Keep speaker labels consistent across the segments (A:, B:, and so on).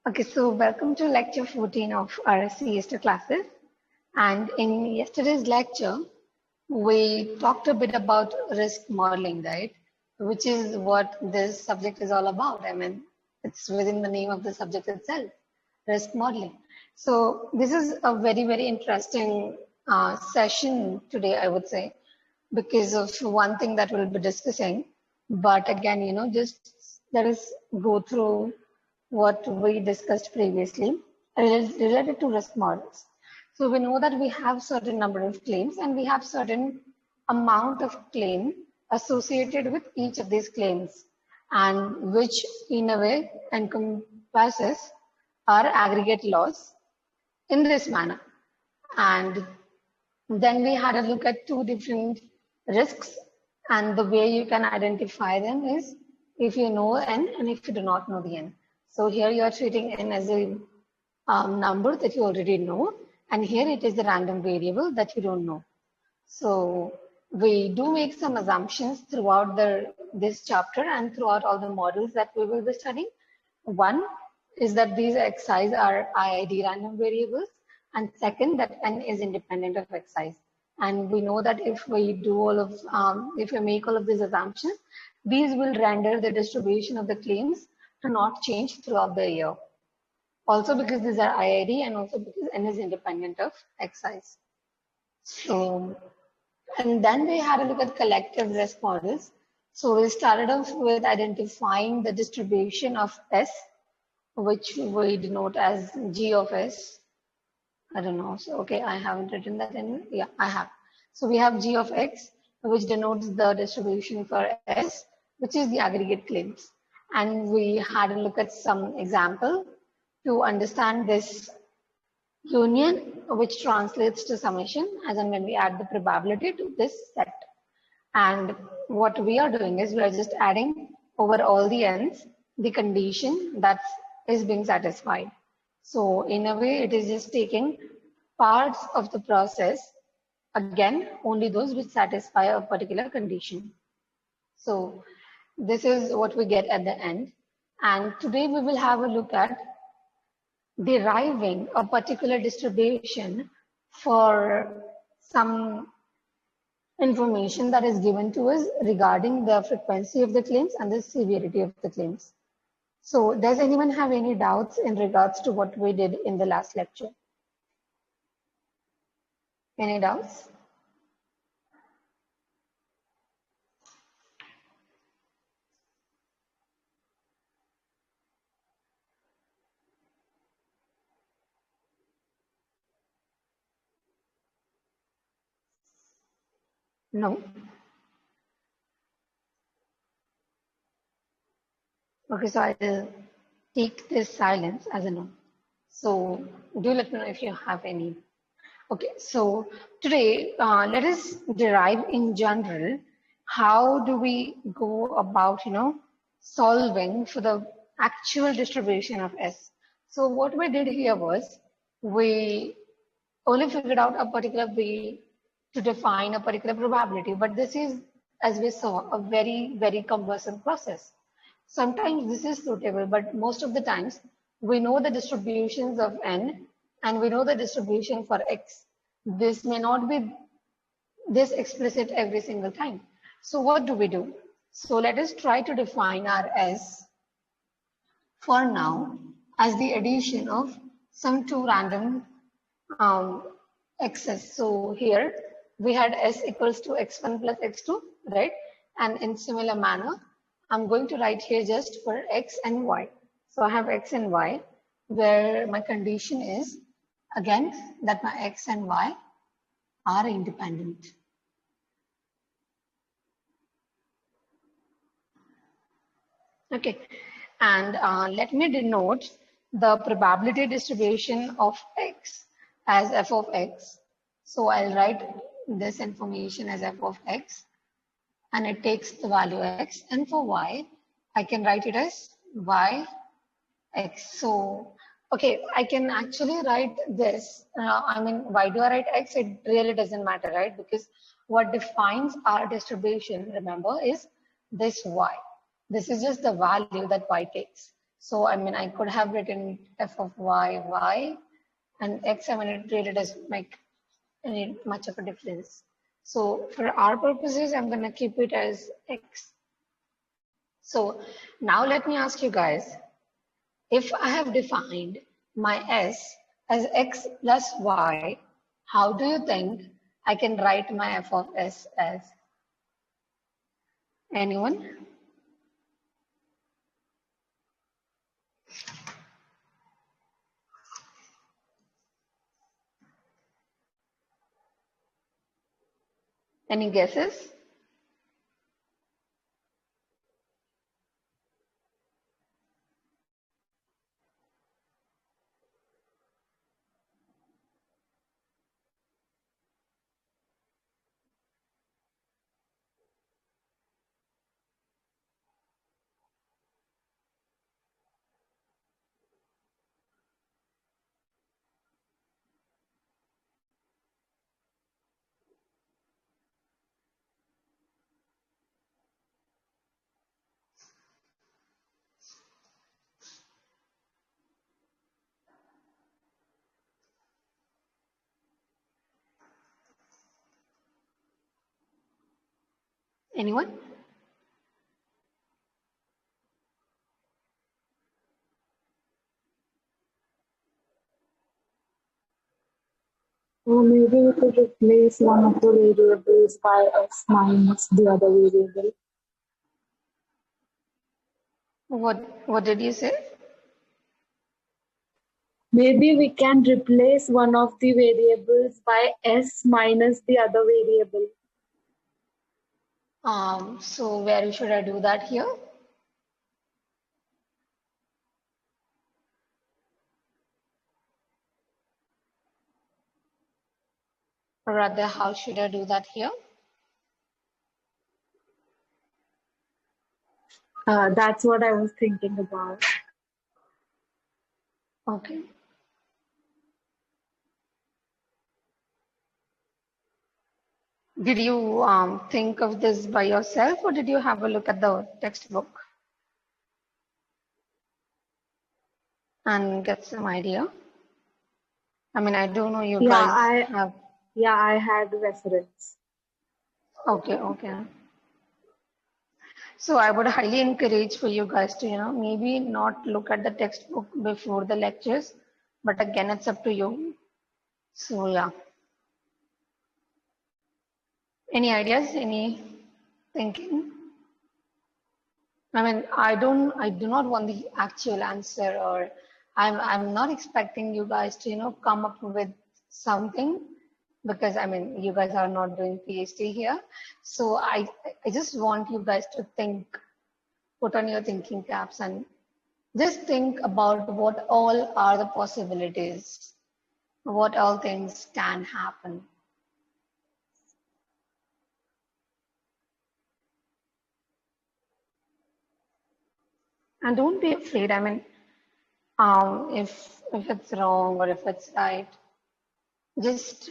A: Okay, so welcome to lecture 14 of our CS2 classes. And in yesterday's lecture, we talked a bit about risk modeling, right? Which is what this subject is all about. I mean, it's within the name of the subject itself, risk modeling. So this is a very, very interesting session today, I would say, because of one thing that we'll be discussing. But again, just let us go through what we discussed previously related to risk models. So we know that we have certain number of claims and we have certain amount of claim associated with each of these claims, and which in a way encompasses our aggregate loss in this manner. And then we had a look at two different risks, and the way you can identify them is if you know n and if you do not know the n. So here you are treating n as a number that you already know, and here it is the random variable that you don't know. So we do make some assumptions throughout this chapter and throughout all the models that we will be studying. One is that these xi's are IID random variables, and second that n is independent of xi. And we know that if we do if we make all of these assumptions, these will render the distribution of the claims to not change throughout the year. Also because these are IID and also because n is independent of xi. So, and then we had a look at collective risk models. So we started off with identifying the distribution of S, which we denote as G of S. I don't know. So, okay, I haven't written that in. Yeah, I have. So we have G of X, which denotes the distribution for S, which is the aggregate claims. And we had a look at some example to understand this union, which translates to summation, as in when we add the probability to this set. And what we are doing is we are just adding over all the n's the condition that is being satisfied. So in a way, it is just taking parts of the process, again, only those which satisfy a particular condition. So this is what we get at the end. And today we will have a look at deriving a particular distribution for some information that is given to us regarding the frequency of the claims and the severity of the claims. So does anyone have any doubts in regards to what we did in the last lecture? Any doubts? No? Okay, so I will take this silence as a no. So do let me know if you have any. Okay, so today let us derive in general how do we go about, solving for the actual distribution of S. So what we did here was we only figured out a particular way to define a particular probability, but this is, as we saw, a very, very cumbersome process. Sometimes this is suitable, but most of the times we know the distributions of n and we know the distribution for x. This may not be this explicit every single time. So what do we do? So let us try to define our S for now as the addition of some two random x's. So here we had S equals to x1 plus x2, right? And in similar manner, I'm going to write here just for x and y. So I have x and y, where my condition is, again, that my x and y are independent. Okay, and let me denote the probability distribution of x as f of x. So I'll write this information as f of x, and it takes the value x, and for y, I can write it as y x. So, okay, I can actually write this. Why do I write x? It really doesn't matter, right? Because what defines our distribution, remember, is this y. This is just the value that y takes. So I mean, I could have written f of y, y, and x. I mean, it really doesn't make any much of a difference. So for our purposes, I'm going to keep it as x. So now let me ask you guys, if I have defined my s as x plus y, how do you think I can write my f of s as? Anyone? Any guesses? Anyone?
B: Or maybe we could replace one of the variables by s minus the other variable.
A: What did you say?
B: Maybe we can replace one of the variables by s minus the other variable.
A: So where should I do that here? Or rather, how should I do that here?
B: That's what I was thinking about.
A: Okay. Did you think of this by yourself, or did you have a look at the textbook and get some idea? I mean, I don't know you guys have.
B: I had reference.
A: Okay, okay. So I would highly encourage for you guys to, maybe not look at the textbook before the lectures, but again, it's up to you. So yeah. Any ideas? Any thinking? I mean, I do not want the actual answer, or I'm not expecting you guys to, come up with something, because I mean, you guys are not doing PhD here. So I just want you guys to think, put on your thinking caps and just think about what all are the possibilities, what all things can happen. And don't be afraid. I mean, if it's wrong or if it's right, just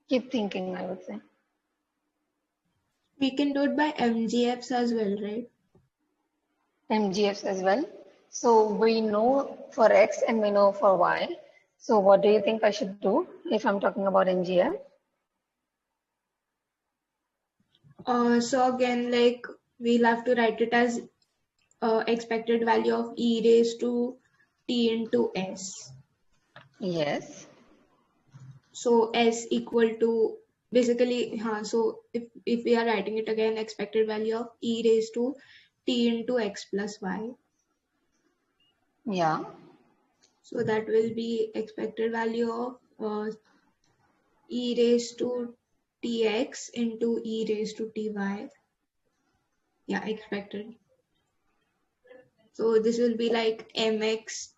A: keep thinking, I would say.
C: We can do it by MGFs as well, right?
A: MGFs as well. So we know for X and we know for Y. So what do you think I should do if I'm talking about MGF?
C: So again, like we'll have to write it as expected value of e raised to t into s.
A: Yes.
C: So s equal to basically, so if we are writing it again, expected value of e raised to t into x plus y.
A: Yeah.
C: So that will be expected value of e raised to tx into e raised to ty. Yeah, expected. So this will be like mxt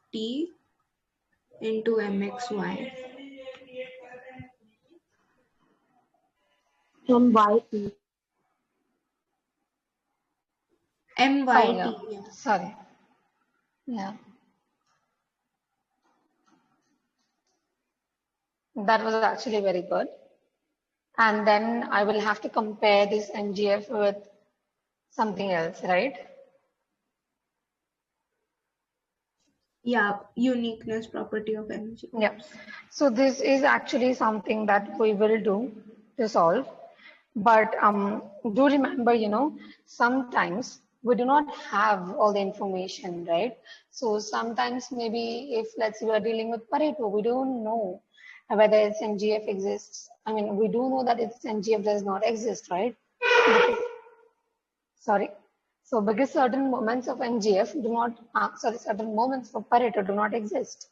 C: into mxy.
B: MYT.
A: Oh,
C: myt.
A: yeah.
C: Yeah.
A: Sorry. Yeah. That was actually very good. And then I will have to compare this MGF with something else, right?
C: Yeah, uniqueness property of energy.
A: Yeah. So this is actually something that we will do to solve. But do remember, sometimes we do not have all the information, right? So sometimes maybe if let's say we are dealing with Pareto, we don't know whether its NGF exists. I mean, we do know that its NGF does not exist, right? Sorry. So because certain moments of NGF do not, certain moments of Pareto do not exist.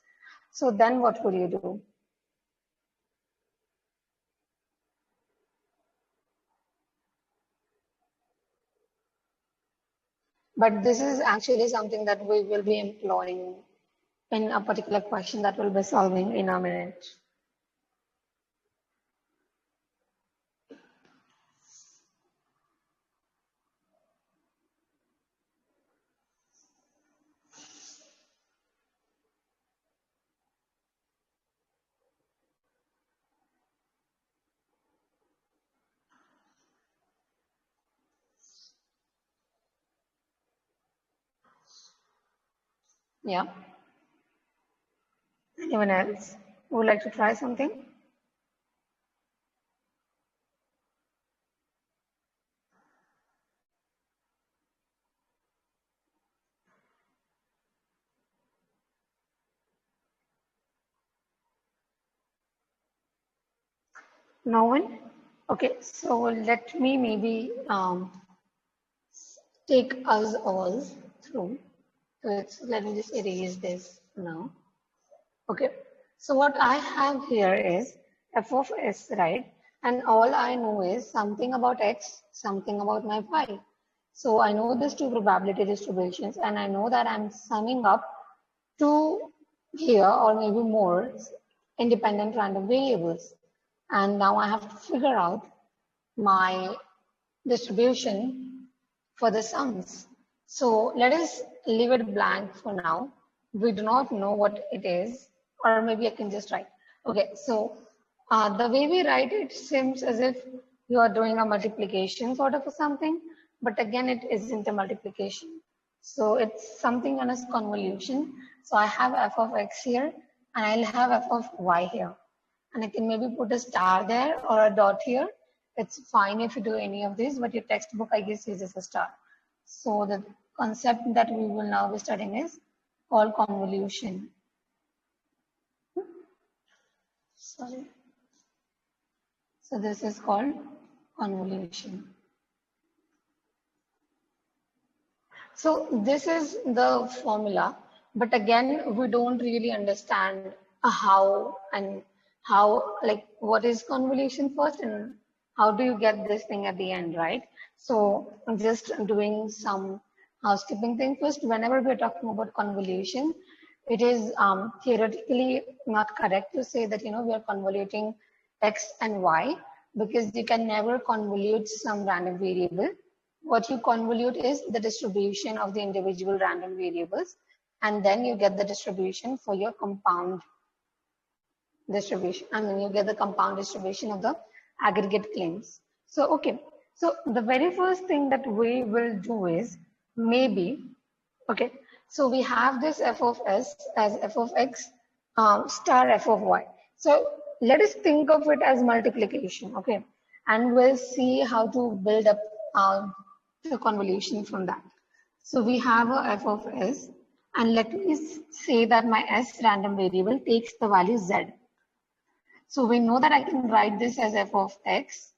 A: So then what will you do? But this is actually something that we will be employing in a particular question that we'll be solving in a minute. Yeah. Anyone else would like to try something? No one? Okay, so let me maybe take us all through. So let me just erase this now. Okay, so what I have here is f of s, right? And all I know is something about x, something about my y. So I know these two probability distributions, and I know that I'm summing up two here or maybe more independent random variables. And now I have to figure out my distribution for the sums. So let us leave it blank for now. We do not know what it is, or maybe I can just write. Okay, so the way we write it seems as if you are doing a multiplication sort of something, but again, it isn't a multiplication. So it's something known as convolution. So I have f of x here, and I'll have f of y here. And I can maybe put a star there or a dot here. It's fine if you do any of these, but your textbook, I guess, uses a star. So the concept that we will now be studying is called convolution. Sorry. So this is called convolution. So this is the formula, but again, we don't really understand how and how, like, what is convolution first and how do you get this thing at the end, right? So I'm just doing some housekeeping thing first. Whenever we're talking about convolution, it is theoretically not correct to say that, we are convoluting x and y, because you can never convolute some random variable. What you convolute is the distribution of the individual random variables, and then you get the distribution for your compound distribution. I mean, you get the compound distribution of the aggregate claims. So, okay. So the very first thing that we will do is maybe, okay. So we have this f of s as f of x star f of y. So let us think of it as multiplication, okay. And we'll see how to build up the convolution from that. So we have a f of s, and let me say that my s random variable takes the value z. So we know that I can write this as f of x,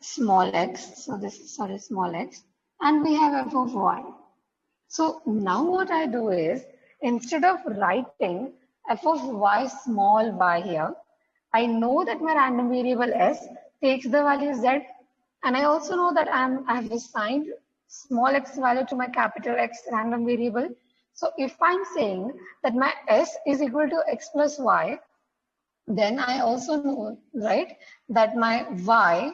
A: small x. So this is small x, and we have f of y. So now what I do is, instead of writing f of y small y here, I know that my random variable s takes the value z, and I also know that I have assigned small x value to my capital X random variable. So if I'm saying that my s is equal to x plus y, then I also know, right, that my y,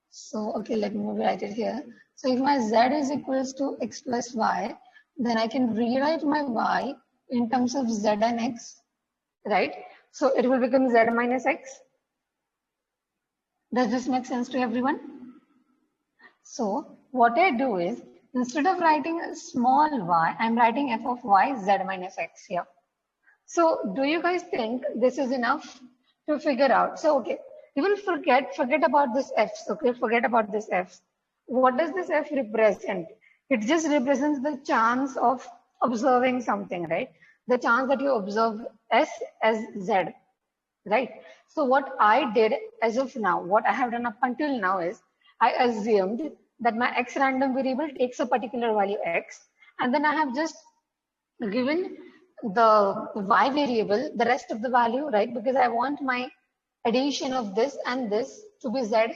A: so okay, let me write it here. So if my z is equals to x plus y, then I can rewrite my y in terms of z and x, right? So it will become z minus x. Does this make sense to everyone? So what I do is, Instead of writing a small y, I'm writing f of y z minus x here. So do you guys think this is enough to figure out? So, okay, you will forget about this f's, okay? Forget about this f's. What does this f represent? It just represents the chance of observing something, right? The chance that you observe s as z, right? So what I did as of now, what I have done up until now is I assumed that my x random variable takes a particular value x, and then I have just given the y variable the rest of the value, right? Because I want my addition of this and this to be z,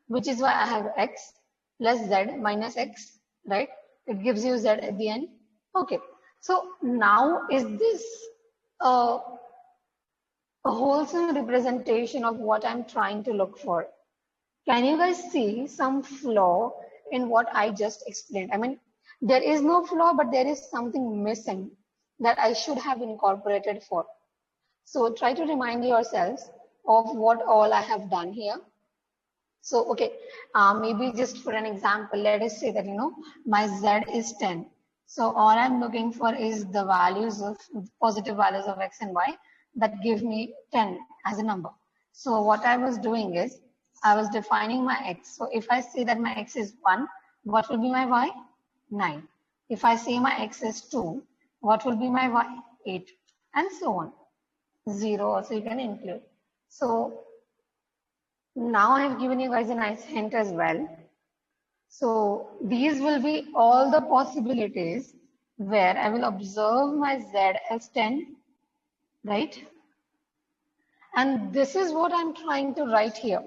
A: which is why I have x plus z minus x, right? It gives you z at the end. Okay, so now is this a wholesome representation of what I'm trying to look for? Can you guys see some flaw in what I just explained? I mean, there is no flaw, but there is something missing that I should have incorporated for. So try to remind yourselves of what all I have done here. So, okay, maybe just for an example, let us say that, my Z is 10. So all I'm looking for is the values of positive values of X and Y that give me 10 as a number. So what I was doing is I was defining my X. So if I say that my X is 1, what will be my Y? 9. If I say my X is 2, what will be my Y? 8, and so on. 0 also you can include. So now I have given you guys a nice hint as well. So these will be all the possibilities where I will observe my Z as 10, right? And this is what I'm trying to write here.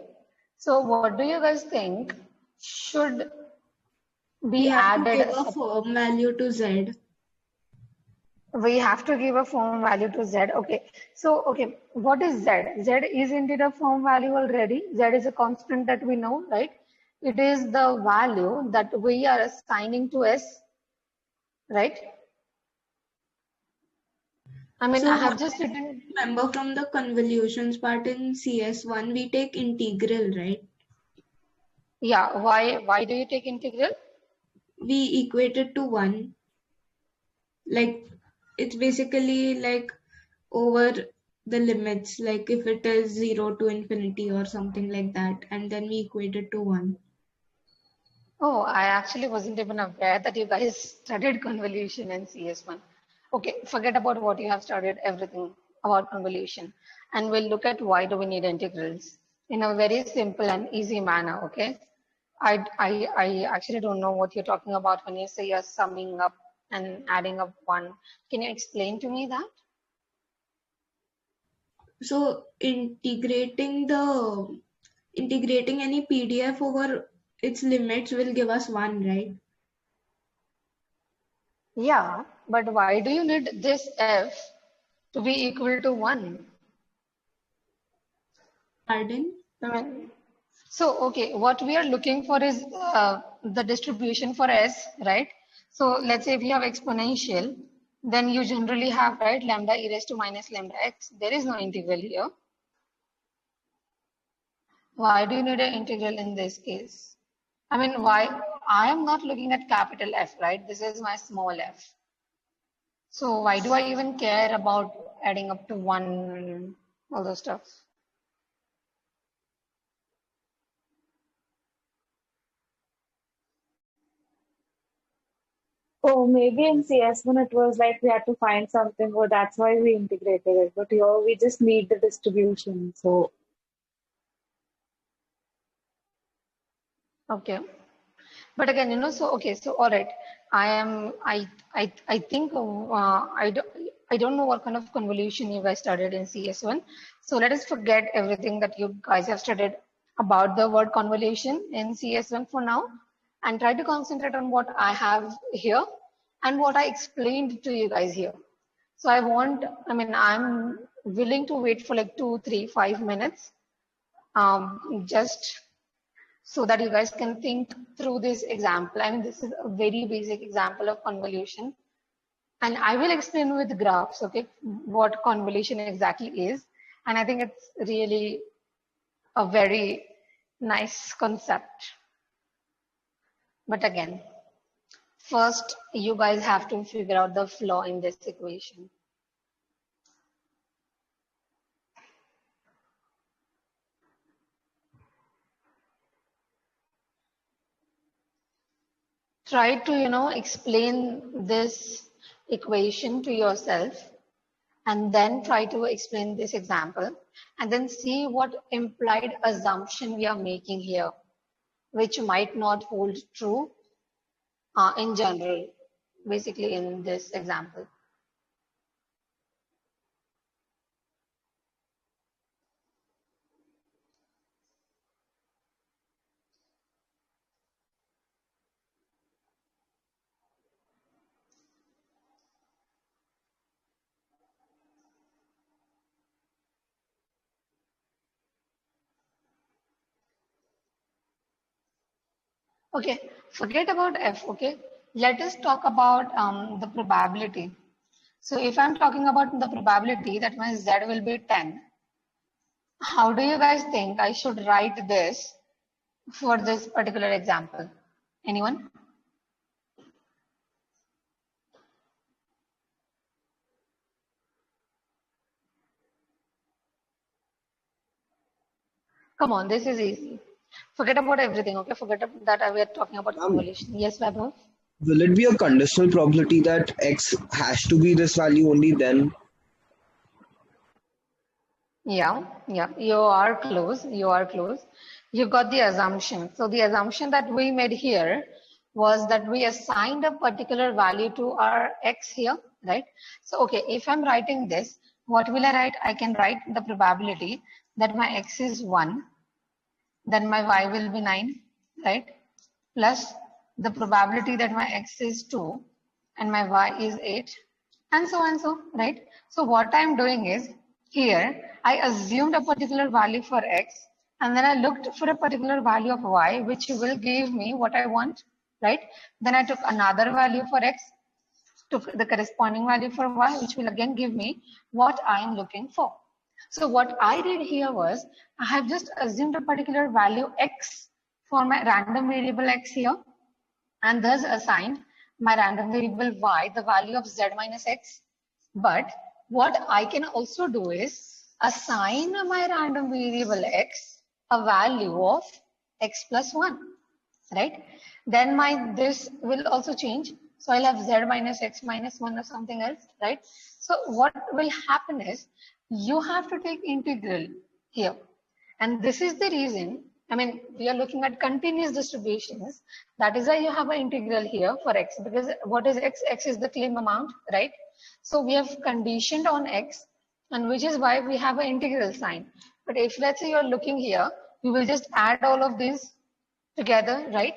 A: So what do you guys think should
C: We
A: be
C: have to
A: added?
C: give a firm value to z.
A: We have to give a firm value to Z. Okay. So, okay, what is Z? Z is indeed a firm value already. Z is a constant that we know, right? It is the value that we are assigning to S, right? I mean,
C: So
A: I
C: what
A: have just written,
C: I remember from the convolutions part in CS1, we take integral, right?
A: yeah, why do you take integral?
C: We equate it to 1. Like, it's basically like over the limits, like if it is 0 to infinity or something like that, and then we equate it to 1.
A: Oh, I actually wasn't even aware that you guys studied convolution in CS1. Okay, forget about what you have studied, everything about convolution. And we'll look at why do we need integrals in a very simple and easy manner, okay? I actually don't know what you're talking about when you say you're summing up and adding up one. Can you explain to me that?
C: So integrating any PDF over its limits will give us 1, right?
A: Yeah, but why do you need this f to be equal to 1?
C: Pardon?
A: I mean, so, okay, what we are looking for is the distribution for S, right? So let's say if you have exponential, then you generally have, right, lambda e raised to minus lambda x. There is no integral here. Why do you need an integral in this case? I mean, why? I am not looking at capital F, right? This is my small f. So why do I even care about adding up to 1, all those stuff?
B: Oh, maybe in CS1 it was like we had to find something, or that's why we integrated it. But here we just need the distribution. So
A: Okay. But again, so okay, so all right, I think I don't know what kind of convolution you guys studied in CS1. So let us forget everything that you guys have studied about the word convolution in CS1 for now, and try to concentrate on what I have here and what I explained to you guys here. So I mean, I'm willing to wait for like 2, 3, 5 minutes, just so that you guys can think through this example. I mean, this is a very basic example of convolution. And I will explain with graphs, okay, what convolution exactly is. And I think it's really a very nice concept. But again, first you guys have to figure out the flaw in this equation. Try to, explain this equation to yourself, and then try to explain this example, and then see what implied assumption we are making here, which might not hold true in general, basically in this example. Okay, forget about F, okay? Let us talk about the probability. So if I'm talking about the probability, that means Z will be 10. How do you guys think I should write this for this particular example? Anyone? Come on, this is easy. Forget about everything, okay? Forget that we are talking about convolution. Yes, Vaibhav?
D: Will it be a conditional probability that x has to be this value only then?
A: Yeah, you are close. You are close. You got the assumption. So the assumption that we made here was that we assigned a particular value to our x here, right? So, okay, if I'm writing this, what will I write? I can write the probability that my x is 1, then my y will be 9, right? Plus the probability that my x is 2 and my y is 8, and so, right? So what I'm doing is, here I assumed a particular value for x, and then I looked for a particular value of y, which will give me what I want, right? Then I took another value for x, took the corresponding value for y, which will again give me what I am looking for. So what I did here was, I have just assumed a particular value x for my random variable x here, and thus assigned my random variable y the value of z minus x. But what I can also do is assign my random variable x a value of x plus 1, right? Then this will also change. So I'll have z minus x minus 1 or something else, right? So what will happen is, you have to take integral here. And this is the reason, I mean, we are looking at continuous distributions. That is why you have an integral here for x, because what is x? X is the claim amount, right? So we have conditioned on x, and which is why we have an integral sign. But if let's say you're looking here, we will just add all of these together, right?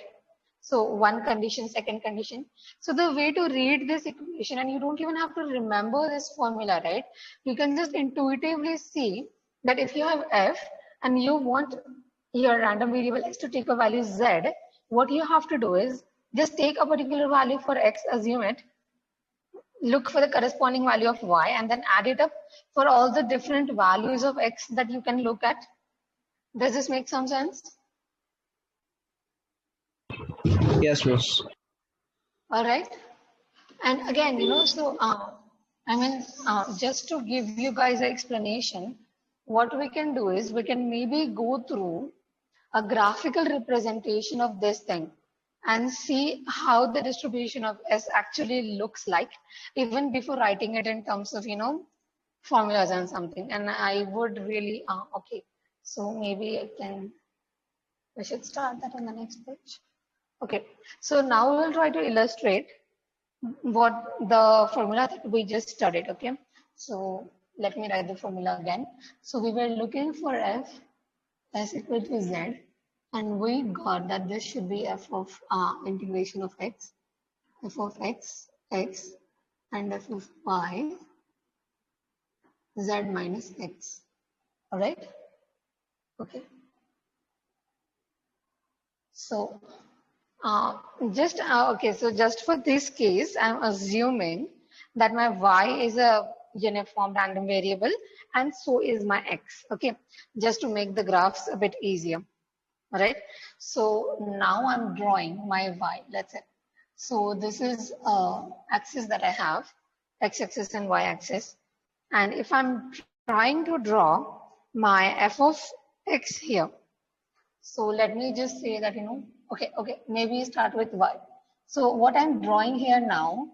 A: So one condition, second condition. So the way to read this equation, and you don't even have to remember this formula, right? You can just intuitively see that if you have f and you want your random variable x to take a value z, what you have to do is just take a particular value for x, assume it, look for the corresponding value of y, and then add it up for all the different values of x that you can look at. Does this make some sense?
D: Yes, miss.
A: All right. And again, so just to give you guys an explanation, what we can do is we can maybe go through a graphical representation of this thing and see how the distribution of S actually looks like, even before writing it in terms of, formulas and something. And I would really, okay, so maybe we should start that on the next page. Okay, so now we'll try to illustrate what the formula that we just studied. Okay, so let me write the formula again. So we were looking for f is equal to z, and we got that this should be f of integration of x, f of x, and f of y, z minus x. All right. Okay. So okay, so just for this case, I'm assuming that my y is a uniform random variable and so is my x, okay, just to make the graphs a bit easier. All right, so now I'm drawing my y, let's say. So this is axis that I have, x-axis and y-axis. And if I'm trying to draw my f of x here, so let me just say that, okay, maybe start with y. So what I'm drawing here now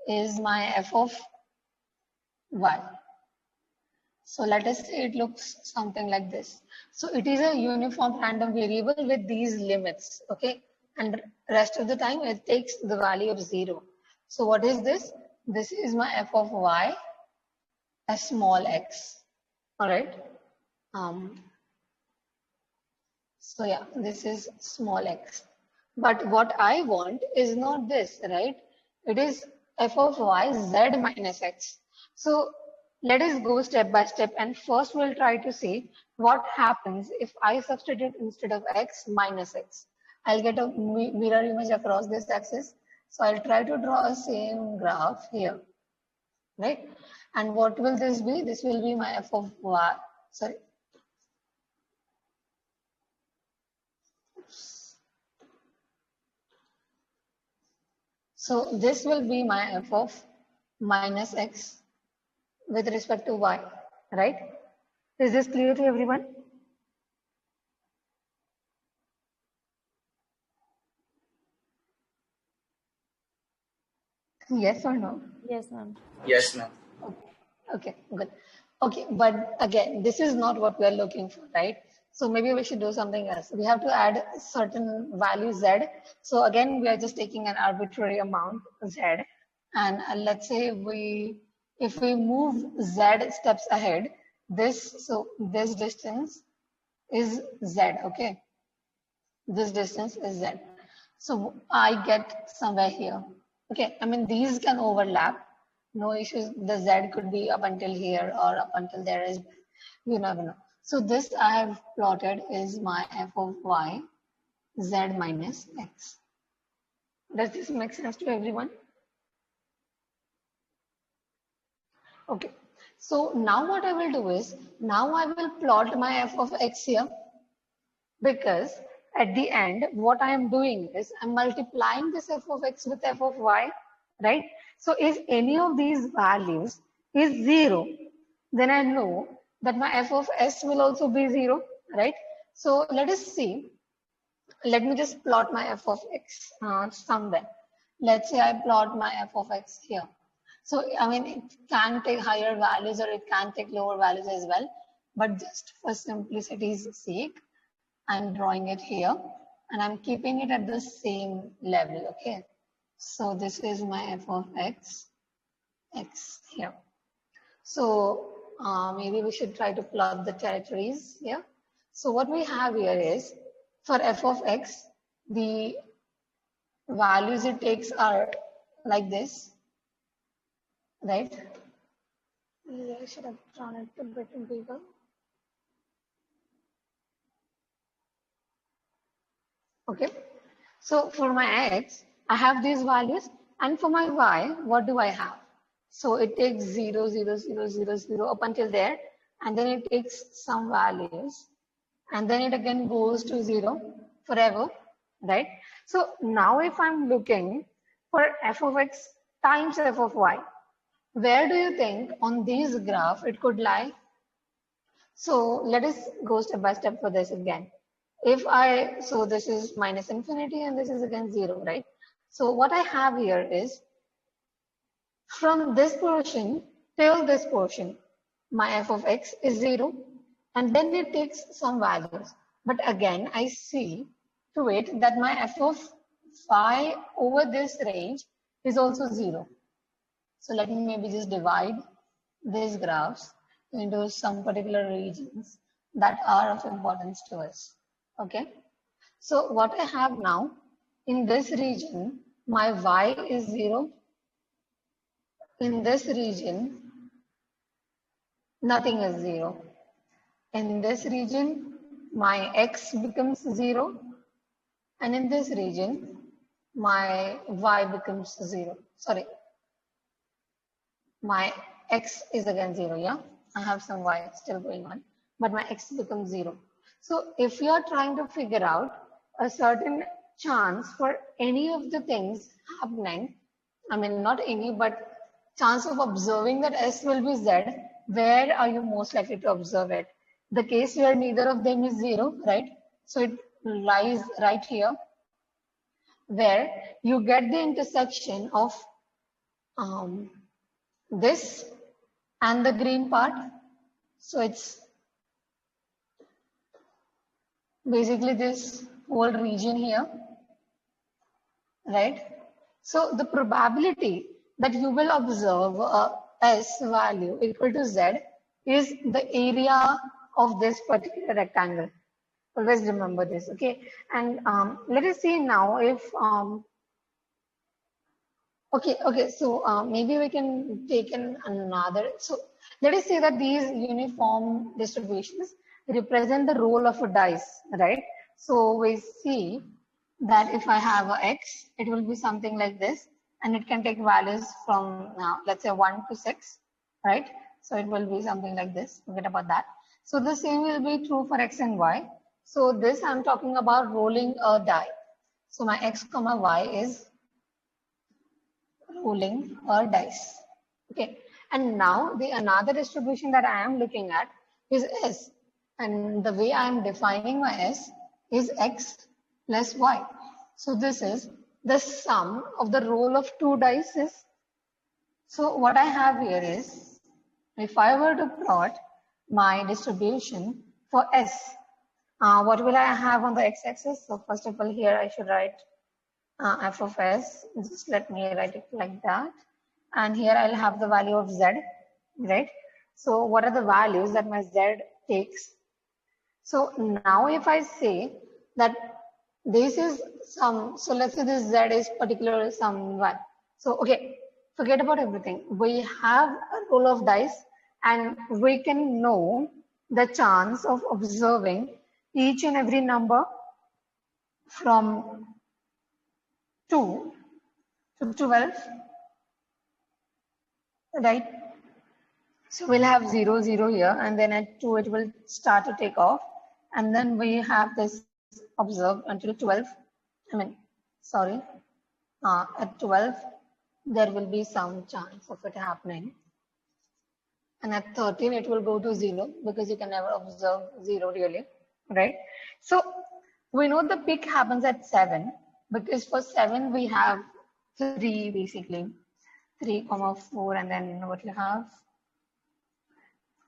A: is my f of y. So let us say it looks something like this. So it is a uniform random variable with these limits, okay? And rest of the time it takes the value of 0. So what is this? This is my f of y as small x, all right? So yeah, this is small x. But what I want is not this, right? It is f of y z minus x. So let us go step by step, and first we'll try to see what happens if I substitute instead of x minus x. I'll get a mirror image across this axis. So I'll try to draw a same graph here, right? And what will this be? This will be my f of y, sorry. So this will be my f of minus x with respect to y, right? Is this clear to everyone? Yes or no?
B: Yes, ma'am.
E: Yes, ma'am.
A: Okay, good. Okay, but again, this is not what we are looking for, right? So maybe we should do something else. We have to add certain value z. So again, we are just taking an arbitrary amount z, and let's say if we move z steps ahead, this distance is z, okay? This distance is z. So I get somewhere here. Okay, I mean, these can overlap. No issues. The z could be up until here or up until there is, you never know. So this I have plotted is my f of y, z minus x. Does this make sense to everyone? Okay. So now what I will do is, now I will plot my f of x here, because at the end, what I am doing is I'm multiplying this f of x with f of y, right? So if any of these values is 0, then I know that my f of s will also be 0, right? So let us see. Let me just plot my f of x somewhere. Let's say I plot my f of x here. So, I mean, it can take higher values or it can take lower values as well. But just for simplicity's sake, I'm drawing it here and I'm keeping it at the same level, okay? So this is my f of x here. So maybe we should try to plot the territories here. So what we have here is, for f of x, the values it takes are like this, right? I should have drawn it a bit bigger. Okay, so for my x, I have these values, and for my y, what do I have? So it takes 0, 0, 0, 0, 0 up until there, and then it takes some values, and then it again goes to 0 forever, right? So now if I'm looking for f of x times f of y, where do you think on these graph it could lie? So let us go step by step for this again. So this is minus infinity and this is again 0, right? So what I have here is, from this portion till this portion, my f of x is 0, and then it takes some values. But again, I see to it that my f of phi over this range is also 0. So let me maybe just divide these graphs into some particular regions that are of importance to us. Okay. So what I have now, in this region, my y is 0. In this region, nothing is 0. In this region, my x becomes 0. And in this region, my y becomes 0. Sorry. My x is again 0, yeah? I have some y still going on, but my x becomes 0. So if you are trying to figure out a certain chance for any of the things happening, I mean, not any, but chance of observing that S will be Z, where are you most likely to observe it? The case where neither of them is 0, right? So it lies right here, where you get the intersection of this and the green part. So it's basically this whole region here, right? So the probability that you will observe a S value equal to Z is the area of this particular rectangle. Always remember this, okay? And let us see now if, okay, so maybe we can take in another. So let us say that these uniform distributions represent the role of a dice, right? So we see that if I have a X, it will be something like this, and it can take values from, let's say 1 to 6, right? So it will be something like this, forget about that. So the same will be true for X and Y. So this I'm talking about rolling a die. So my X comma Y is rolling a dice. Okay, and now the another distribution that I am looking at is S, and the way I am defining my S is X plus Y. So this is the sum of the roll of two dice. So what I have here is, if I were to plot my distribution for S, what will I have on the x-axis? So first of all, here I should write f of S. Just let me write it like that. And here I'll have the value of Z, right? So what are the values that my Z takes? So now if I say that this is some, so let's say this Z is particular some one. So, okay, forget about everything. We have a roll of dice and we can know the chance of observing each and every number from 2 to 12, right? So we'll have 0, 0 here, and then at 2 it will start to take off, and then we have this observed until 12. I mean, sorry, at 12 there will be some chance of it happening, and at 13 it will go to 0 because you can never observe 0 really, right? So we know the peak happens at 7 because for 7 we have 3 basically, 3, 4, and then what you have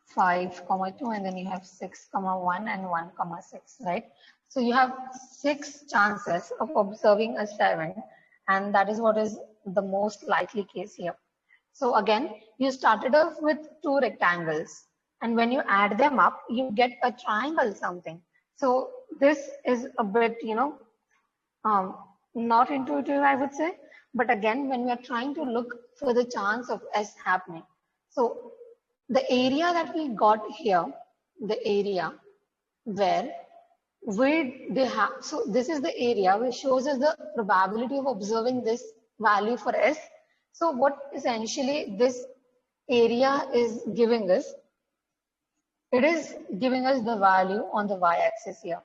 A: 5, 2, and then you have 6, 1 and 1, 6, right? So you have 6 chances of observing a 7, and that is what is the most likely case here. So again, you started off with 2 rectangles, and when you add them up, you get a triangle something. So this is a bit, not intuitive, I would say. But again, when we are trying to look for the chance of S happening, so the area that we got here, the area where they have, so this is the area which shows us the probability of observing this value for S. So what essentially this area is giving us, it is giving us the value on the y-axis here.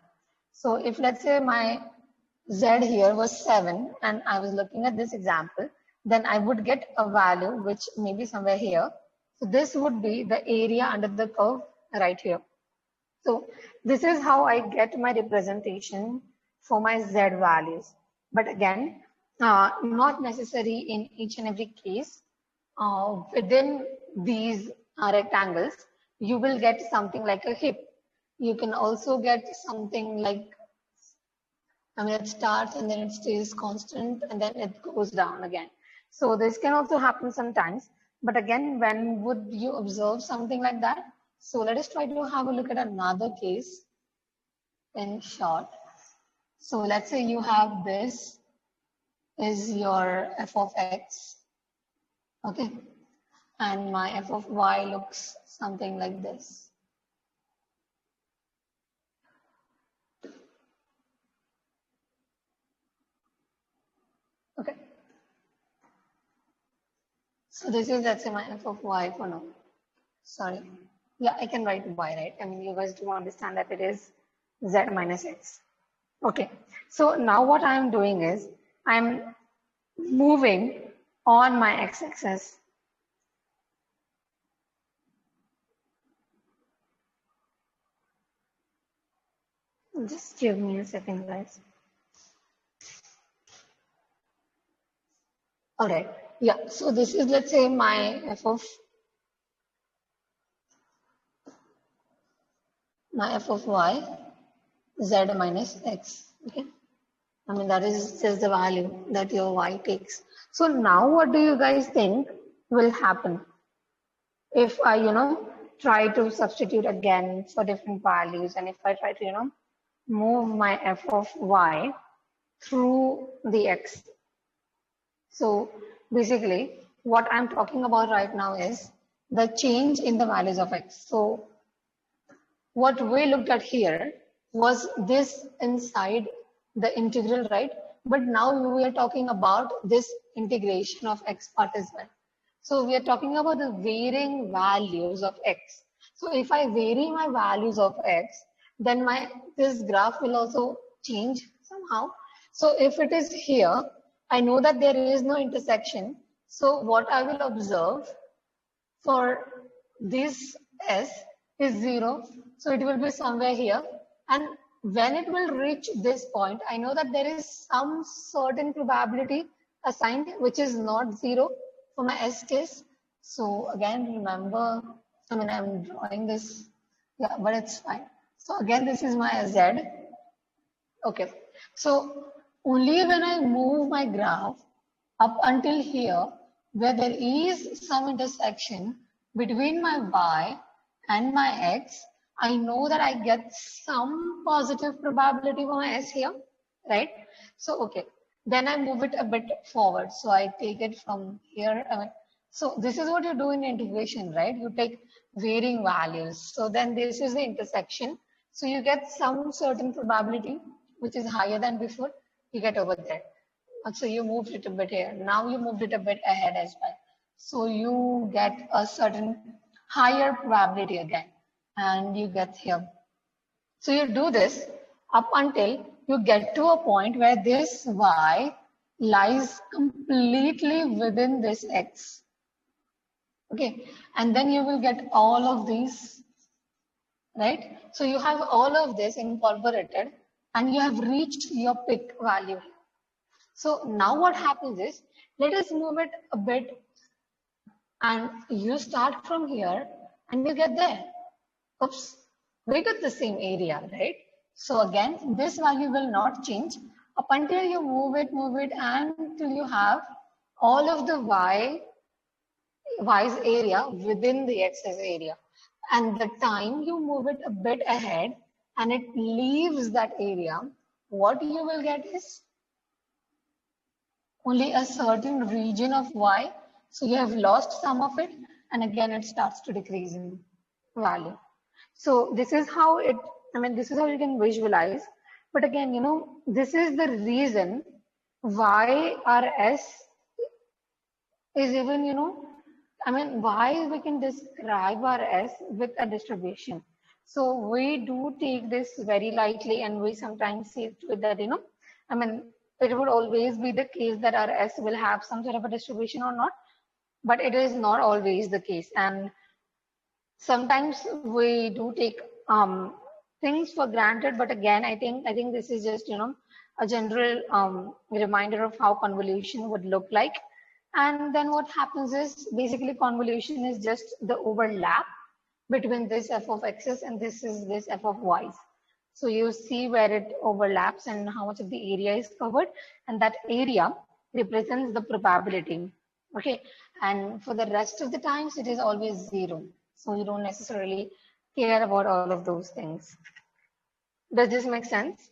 A: So if let's say my Z here was 7 and I was looking at this example, then I would get a value which may be somewhere here. So this would be the area under the curve right here. So this is how I get my representation for my Z values. But again, not necessary in each and every case. Within these rectangles, you will get something like a hip. You can also get something like, I mean, it starts and then it stays constant and then it goes down again. So this can also happen sometimes. But again, when would you observe something like that? So let us try to have a look at another case in short. So let's say you have this is your f of x, okay? And my f of y looks something like this. Okay. So this is, let's say, my f of y for now. Sorry. Yeah, I can write y, right? I mean, you guys do understand that it is z minus x. Okay, so now what I'm doing is I'm moving on my x-axis. Just give me a second, guys. All right, yeah, so this is, let's say, my f of y z minus x. Okay, I mean, that is just the value that your y takes. So now what do you guys think will happen if I, try to substitute again for different values, and if I try to, move my f of y through the x? So basically, what I'm talking about right now is the change in the values of x. So what we looked at here was this inside the integral, right? But now we are talking about this integration of x part as well. So we are talking about the varying values of x. So if I vary my values of x, then this graph will also change somehow. So if it is here, I know that there is no intersection. So what I will observe for this s is 0. So it will be somewhere here. And when it will reach this point, I know that there is some certain probability assigned, which is not 0 for my s case. So again, remember, I mean, I'm drawing this, yeah, but it's fine. So again, this is my z. Okay, so only when I move my graph up until here, where there is some intersection between my y and my x, I know that I get some positive probability for my s here, right? So, okay, then I move it a bit forward. So I take it from here. So this is what you do in integration, right? You take varying values. So then this is the intersection. So you get some certain probability, which is higher than before, you get over there. So you moved it a bit here. Now you moved it a bit ahead as well. So you get a certain higher probability again, and you get here. So you do this up until you get to a point where this y lies completely within this x. Okay, and then you will get all of these, right? So you have all of this incorporated and you have reached your peak value. So now what happens is, let us move it a bit and you start from here and you get there. Oops, we got the same area, right? So again, this value will not change up until you move it until you have all of the y's area within the x's area. And the time you move it a bit ahead and it leaves that area, what you will get is only a certain region of y. So you have lost some of it, and again it starts to decrease in value. So this is how this is how you can visualize. But again, this is the reason why our S is even, why we can describe our S with a distribution. So we do take this very lightly and we sometimes say that, it would always be the case that our S will have some sort of a distribution or not, but it is not always the case. And sometimes we do take things for granted, but again, I think this is just a general reminder of how convolution would look like. And then what happens is basically convolution is just the overlap between this f of x's and this f of y's. So you see where it overlaps and how much of the area is covered, and that area represents the probability. Okay, and for the rest of the times it is always 0. So you don't necessarily care about all of those things. Does this make sense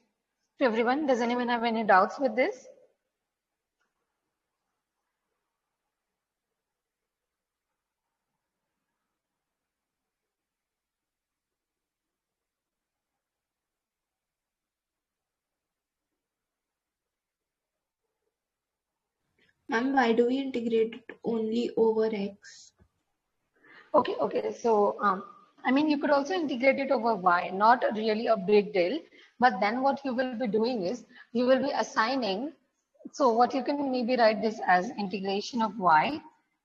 A: to everyone? Does anyone have any doubts with this?
C: Ma'am, why do we integrate it only over x?
A: Okay. So, you could also integrate it over y, not really a big deal. But then what you will be doing is you will be assigning. So what you can maybe write this as integration of y,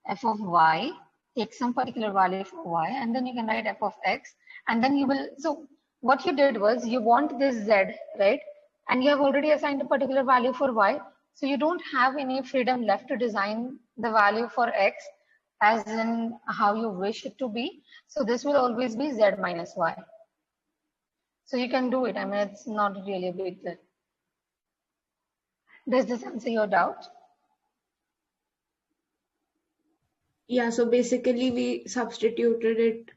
A: f of y, take some particular value for y, and then you can write f of x, and then you will, so what you did was you want this z, right? And you have already assigned a particular value for y, so you don't have any freedom left to design the value for x as in how you wish it to be. So this will always be z minus y. So you can do it. I mean, it's not really a big deal. Does this answer your doubt?
C: Yeah, so basically we substituted it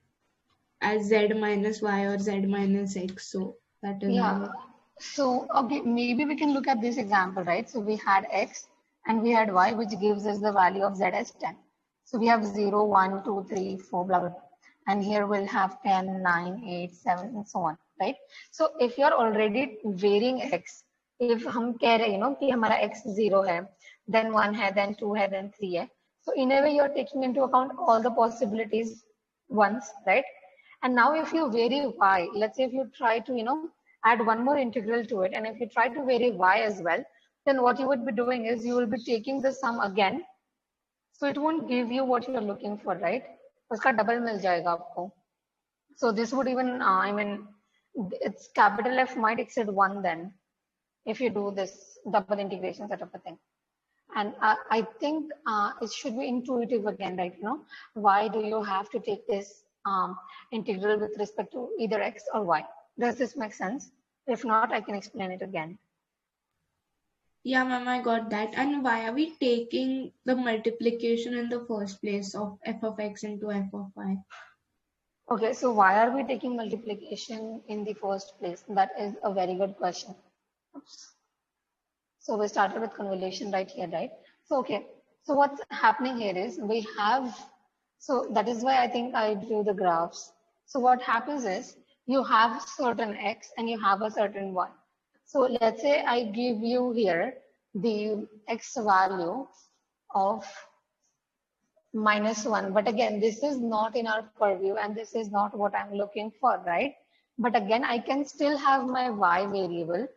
C: as z minus y or z minus x. So that is
A: Yeah.
C: how.
A: So, okay, maybe we can look at this example, right? So we had x and we had y, which gives us the value of z as 10. So we have 0, 1, 2, 3, 4, blah, blah, blah. And here we'll have 10, 9, 8, 7, and so on, right? So if you're already varying x, if हम कह रहे हैं, कि हमारा x 0 है, then 1 है, then 2 है, then 3 है. So in a way, you're taking into account all the possibilities once, right? And now if you vary y, let's say if you try to, add one more integral to it, and if you try to vary y as well, then what you would be doing is you will be taking the sum again. So it won't give you what you're looking for, right? उसका double मिल जाएगा आपको. So this would even, I mean, it's capital F might exceed 1 then, if you do this double integration sort of a thing. And I think it should be intuitive again, right? Why do you have to take this integral with respect to either x or y? Does this make sense? If not, I can explain it again.
C: Yeah, ma'am, I got that. And why are we taking the multiplication in the first place of f of x into f of y?
A: Okay, so why are we taking multiplication in the first place? That is a very good question. Oops. So we started with convolution right here, right? So, okay. So what's happening here is we have, so that is why I think I drew the graphs. So what happens is you have certain x and you have a certain y. So let's say I give you here the x value of -1. But again, this is not in our purview and this is not what I'm looking for, right? But again, I can still have my y variable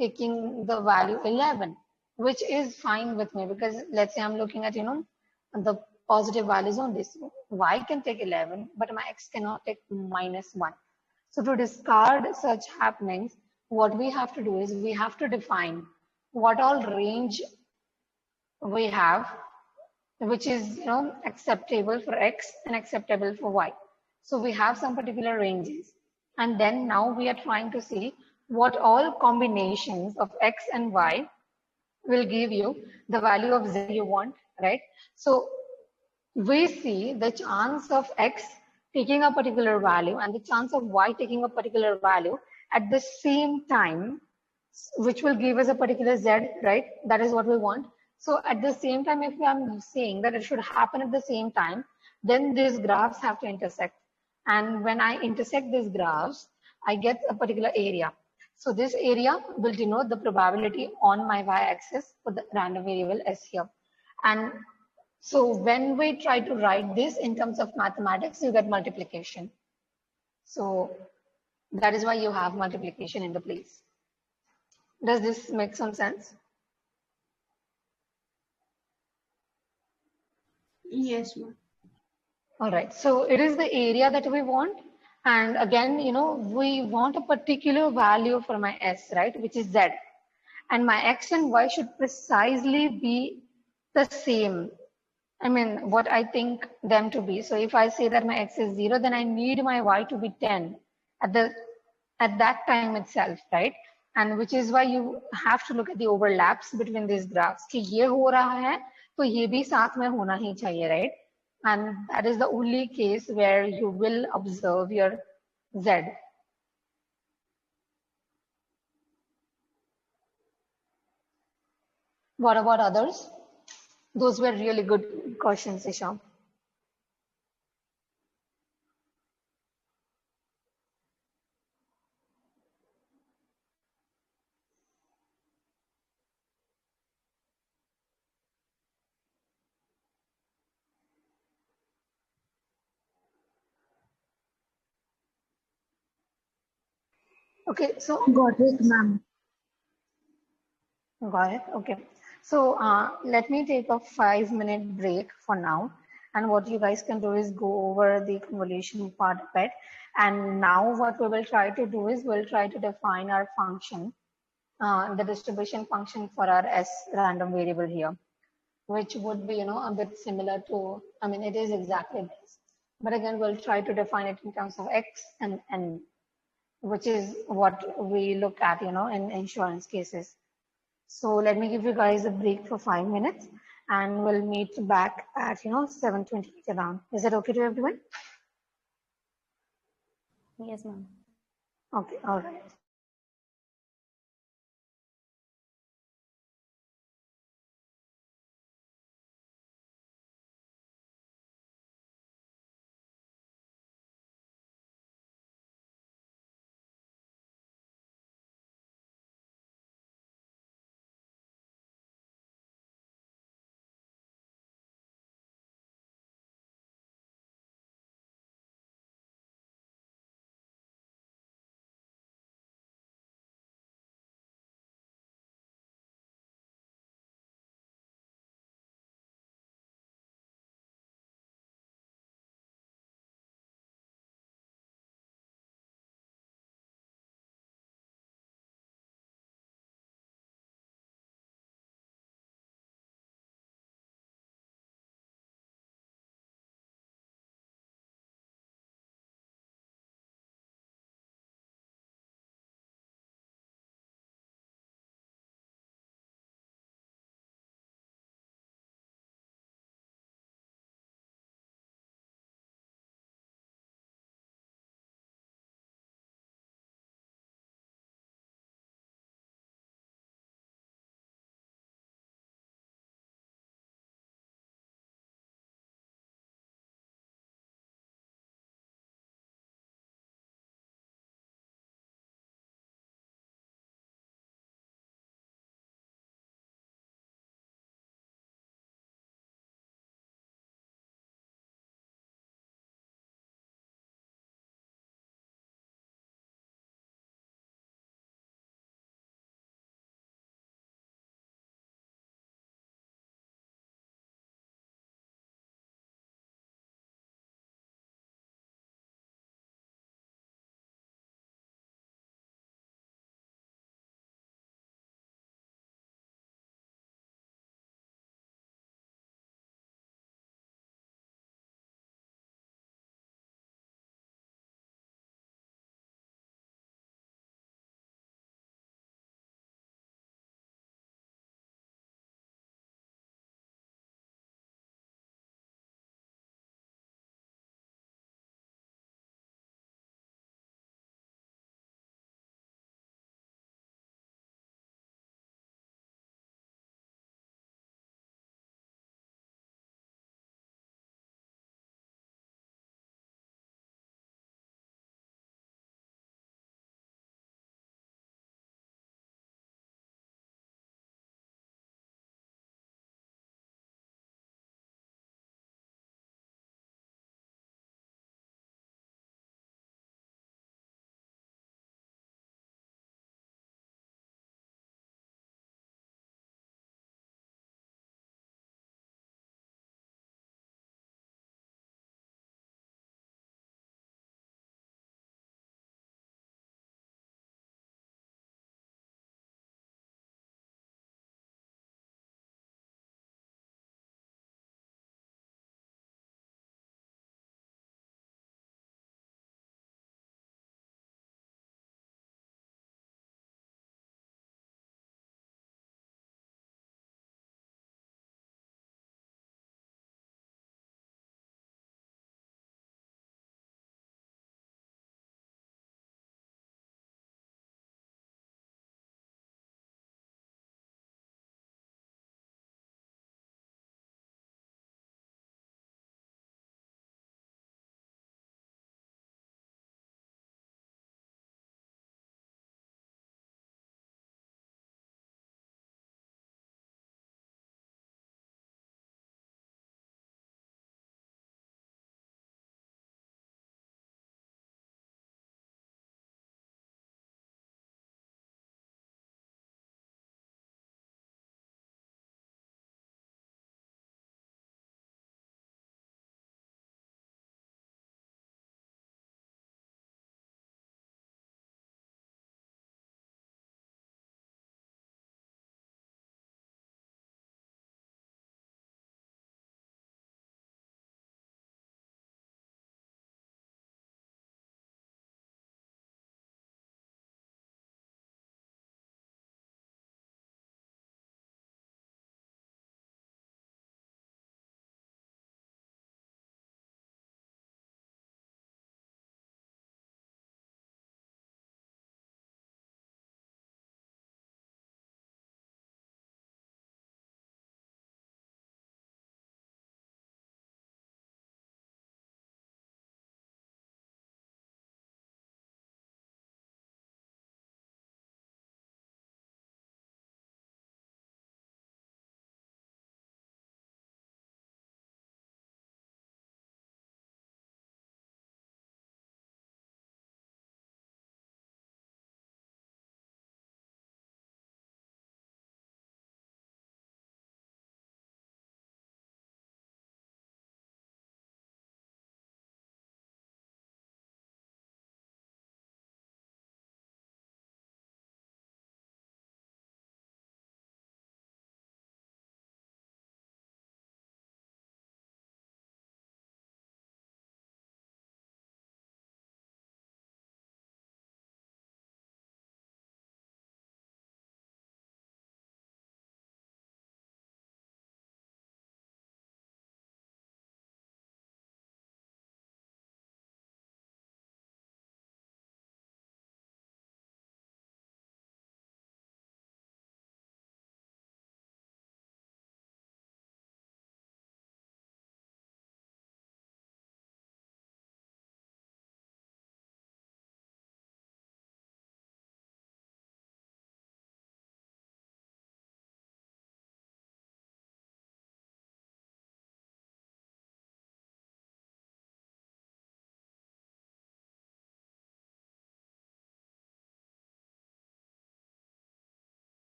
A: taking the value 11, which is fine with me because let's say I'm looking at, the positive values on this. Y can take 11, but my x cannot take -1. So to discard such happenings, what we have to do is we have to define what all range we have which is acceptable for x and acceptable for y. So we have some particular ranges, and then now we are trying to see what all combinations of x and y will give you the value of z you want, right? So we see the chance of x taking a particular value and the chance of y taking a particular value at the same time, which will give us a particular z, right? That is what we want. So at the same time, if I'm saying that it should happen at the same time, then these graphs have to intersect. And when I intersect these graphs, I get a particular area. So this area will denote the probability on my y-axis for the random variable s here. And so when we try to write this in terms of mathematics, you get multiplication. So that is why you have multiplication in the place. Does this make some sense?
C: Yes, ma'am.
A: All right. So it is the area that we want. And again, we want a particular value for my s, right, which is z. And my x and y should precisely be the same. I mean, what I think them to be. So if I say that my x is 0, then I need my y to be 10 at that time itself, right? And which is why you have to look at the overlaps between these graphs. कि ये हो रहा है, तो ये भी साथ में होना ही चाहिए, right? And that is the only case where you will observe your z. What about others? Those were really good questions, Isham. Okay, so
B: Got it, ma'am.
A: got it. Okay. So let me take a 5 minute break for now. And what you guys can do is go over the convolution part of it. And now what we will try to do is we'll try to define our function, the distribution function for our S random variable here, which would be, a bit similar to, I mean, it is exactly this. But again, we'll try to define it in terms of X and N, which is what we look at, in insurance cases. So let me give you guys a break for 5 minutes and we'll meet back at, 7:28 around. Is that okay to everyone?
E: Yes, ma'am.
A: Okay, all right.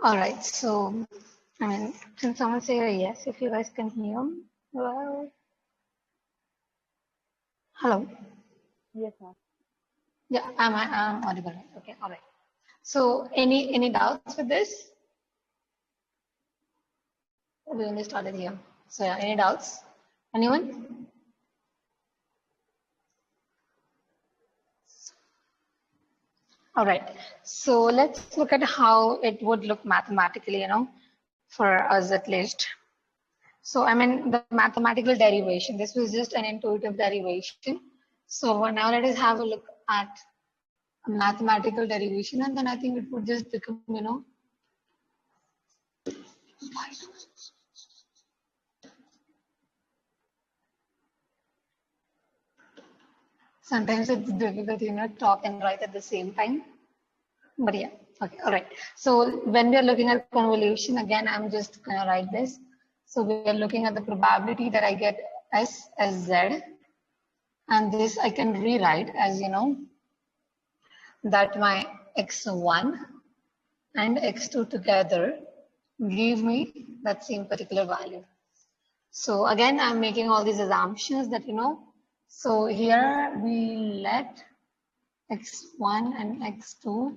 A: All right. So, I mean, can someone say a yes if you guys can hear? Well, hello.
B: Yes, ma'am.
A: Yeah, I'm audible. Right? Okay. All right. So, any doubts with this? We only started here. So, yeah, any doubts? Anyone? All right. So let's look at how it would look mathematically, for us at least. So, I mean, the mathematical derivation, this was just an intuitive derivation. So now let us have a look at a mathematical derivation, and then I think it would just become, sometimes it's difficult, talk and write at the same time. But yeah, okay, all right. So when we are looking at convolution, again, I'm just gonna write this. So we are looking at the probability that I get S as Z, and this I can rewrite as, that my X1 and X2 together give me that same particular value. So again, I'm making all these assumptions that, so here we let X1 and X2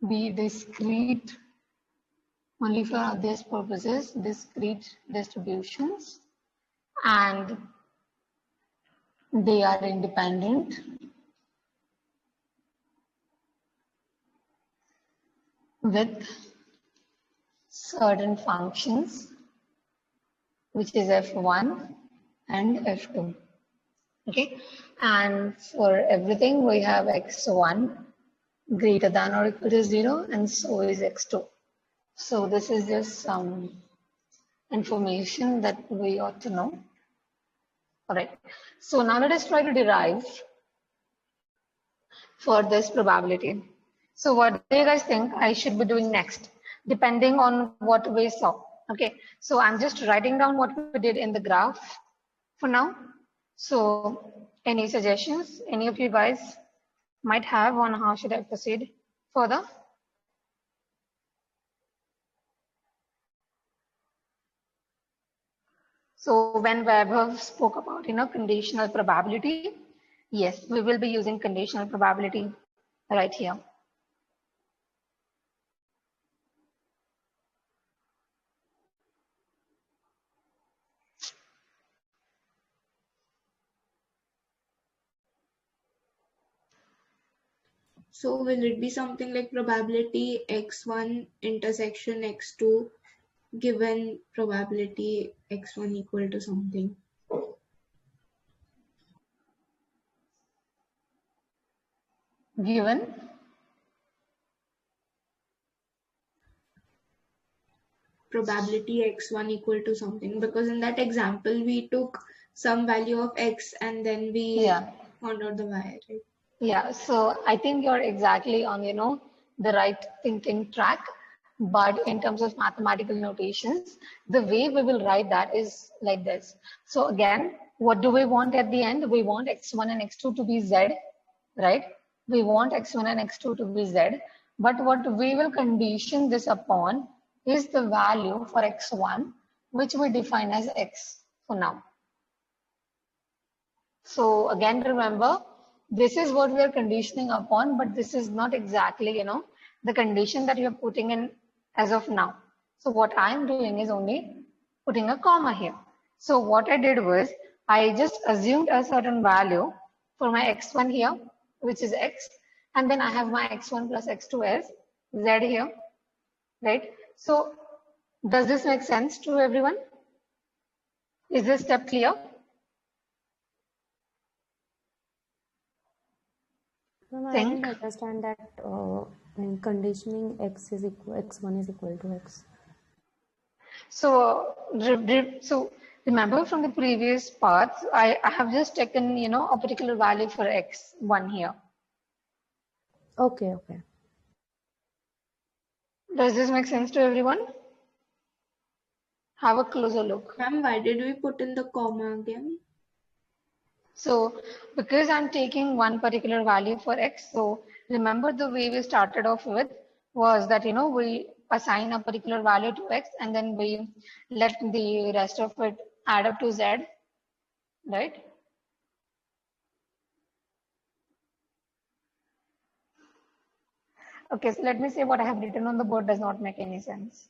A: be discrete only for these purposes, discrete distributions, and they are independent with certain functions, which is f1 and f2. Okay, and for everything we have x1 greater than or equal to 0, and so is x2. So this is just some information that we ought to know. All right, so now let us try to derive for this probability. So what do you guys think I should be doing next, depending on what we saw? Okay, so I'm just writing down what we did in the graph for now. So any suggestions any of you guys might have on how should I proceed further? So when Vaibhav spoke about, conditional probability, yes, we will be using conditional probability right here.
C: So will it be something like probability x1 intersection x2 given probability x1 equal to something?
A: Given
C: probability x1 equal to something, because in that example we took some value of x and then we found out the y, right?
A: Yeah, so I think you're exactly on, the right thinking track. But in terms of mathematical notations, the way we will write that is like this. So again, what do we want at the end? We want x1 and x2 to be z, right? We want x1 and x2 to be z. But what we will condition this upon is the value for x1, which we define as x for now. So again, remember, this is what we are conditioning upon, but this is not exactly, the condition that you are putting in as of now. So what I'm doing is only putting a comma here. So what I did was I just assumed a certain value for my x1 here, which is x, and then I have my x1 plus x2 as z here, right? So does this make sense to everyone? Is this step clear?
E: No, I didn't understand that in conditioning x is equal, x1 is equal to x.
A: So remember from the previous parts, I have just taken, a particular value for x1 here.
E: Okay, okay.
A: Does this make sense to everyone? Have a closer look.
C: Ma'am, why did we put in the comma again?
A: So because I'm taking one particular value for x, so remember the way we started off with was that, we assign a particular value to x, and then we let the rest of it add up to z, right? Okay, so let me say what I have written on the board does not make any sense.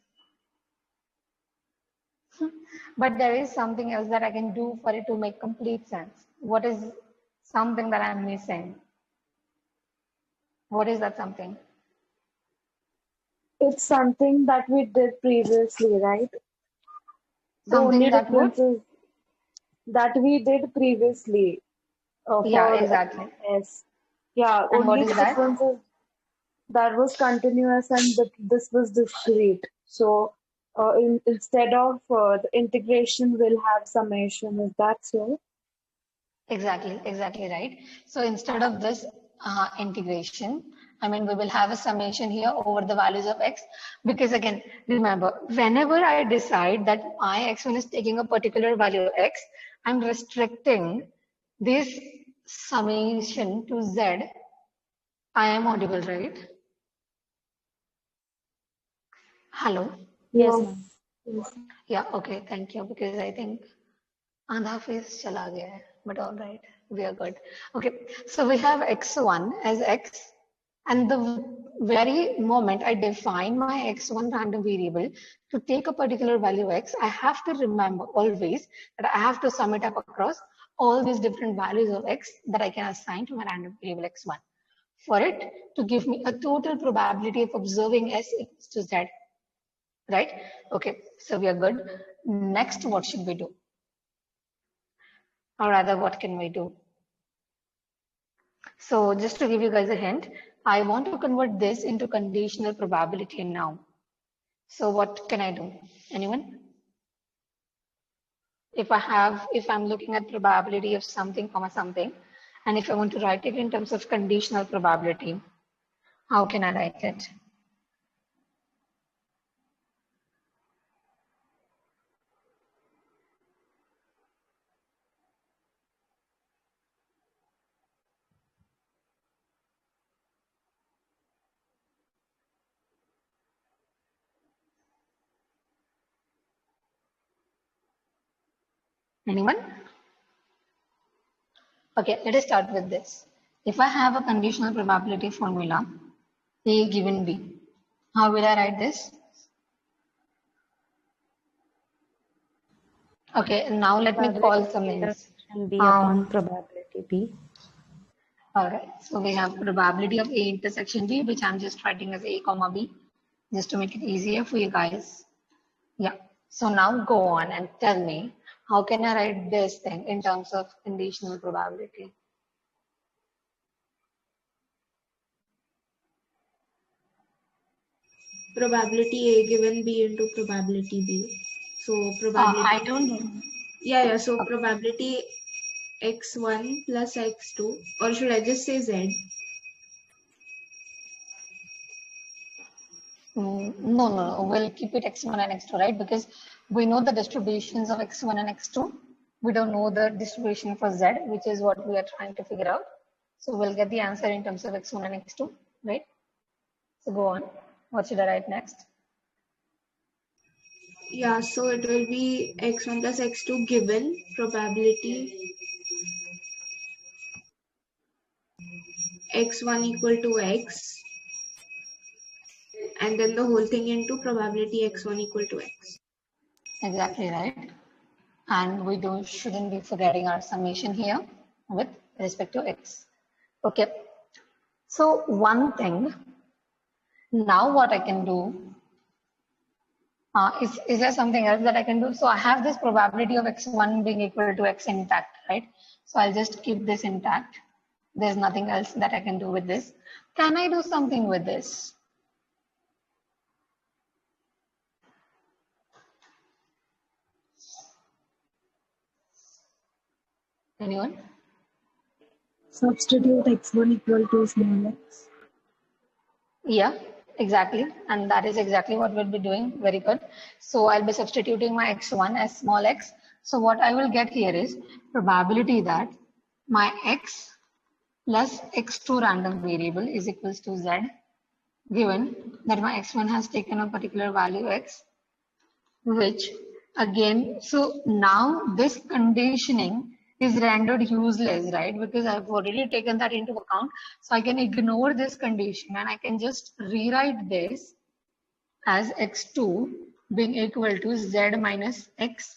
A: But there is something else that I can do for it to make complete sense. What is something that I'm missing? What is that something?
B: It's something that we did previously, right? The
A: Something
B: only
A: that would?
B: difference is that we did previously
A: Yeah,
B: for
A: exactly.
B: S. Yeah,
A: And what
B: only
A: is
B: the
A: that?
B: difference is that was continuous and this was discrete. So instead of the integration, we'll have summation. Is that so?
A: Exactly right. So instead of this integration, I mean, we will have a summation here over the values of x, because again, remember, whenever I decide that my x1 is taking a particular value of x, I'm restricting this summation to z. I am audible, right? Hello?
E: Yes,
B: Yes.
E: ma'am.
B: Yes.
A: Yeah, okay, thank you, because I think आधा face चला गया है, but all right, we are good. Okay, so we have x1 as x, and the very moment I define my x1 random variable to take a particular value x, I have to remember always that I have to sum it up across all these different values of x that I can assign to my random variable x1 for it to give me a total probability of observing s equals to z, right? Okay, so we are good. Next, what should we do? Or rather, what can we do? So just to give you guys a hint, I want to convert this into conditional probability now. So what can I do? Anyone? If I'm looking at probability of something, comma something, and if I want to write it in terms of conditional probability, how can I write it? Anyone? Okay, let us start with this. If I have a conditional probability formula, A given B, how will I write this? Okay, now let me call some names.
E: Intersection B upon probability B.
A: All right, so we have probability of A intersection B, which I'm just writing as A comma B, just to make it easier for you guys. Yeah, so now go on and tell me, how can I write this thing in terms of conditional probability?
C: Probability A given B into probability B. So probability.
A: I don't know.
C: Yeah. So
A: Okay.
C: probability x1 plus x2, or should I just say z?
A: No, we'll keep it x1 and x2, right? Because we know the distributions of x1 and x2. We don't know the distribution for z, which is what we are trying to figure out. So we'll get the answer in terms of x1 and x2, right? So go on. What should I write next?
C: Yeah, so it will be x1 plus x2 given probability x1 equal to x, and then the whole thing into probability x1 equal to x.
A: Exactly right. And we shouldn't be forgetting our summation here with respect to x. Okay. So one thing, now what I can do, is there something else that I can do? So I have this probability of x1 being equal to x intact, right? So I'll just keep this intact. There's nothing else that I can do with this. Can I do something with this? Anyone?
B: Substitute x1 equal to small x.
A: Yeah, exactly. And that is exactly what we'll be doing. Very good. So I'll be substituting my x1 as small x. So what I will get here is probability that my x plus x2 random variable is equals to z given that my x1 has taken a particular value x, which again, so now this conditioning is rendered useless, right? Because I've already taken that into account. So I can ignore this condition and I can just rewrite this as x2 being equal to z minus x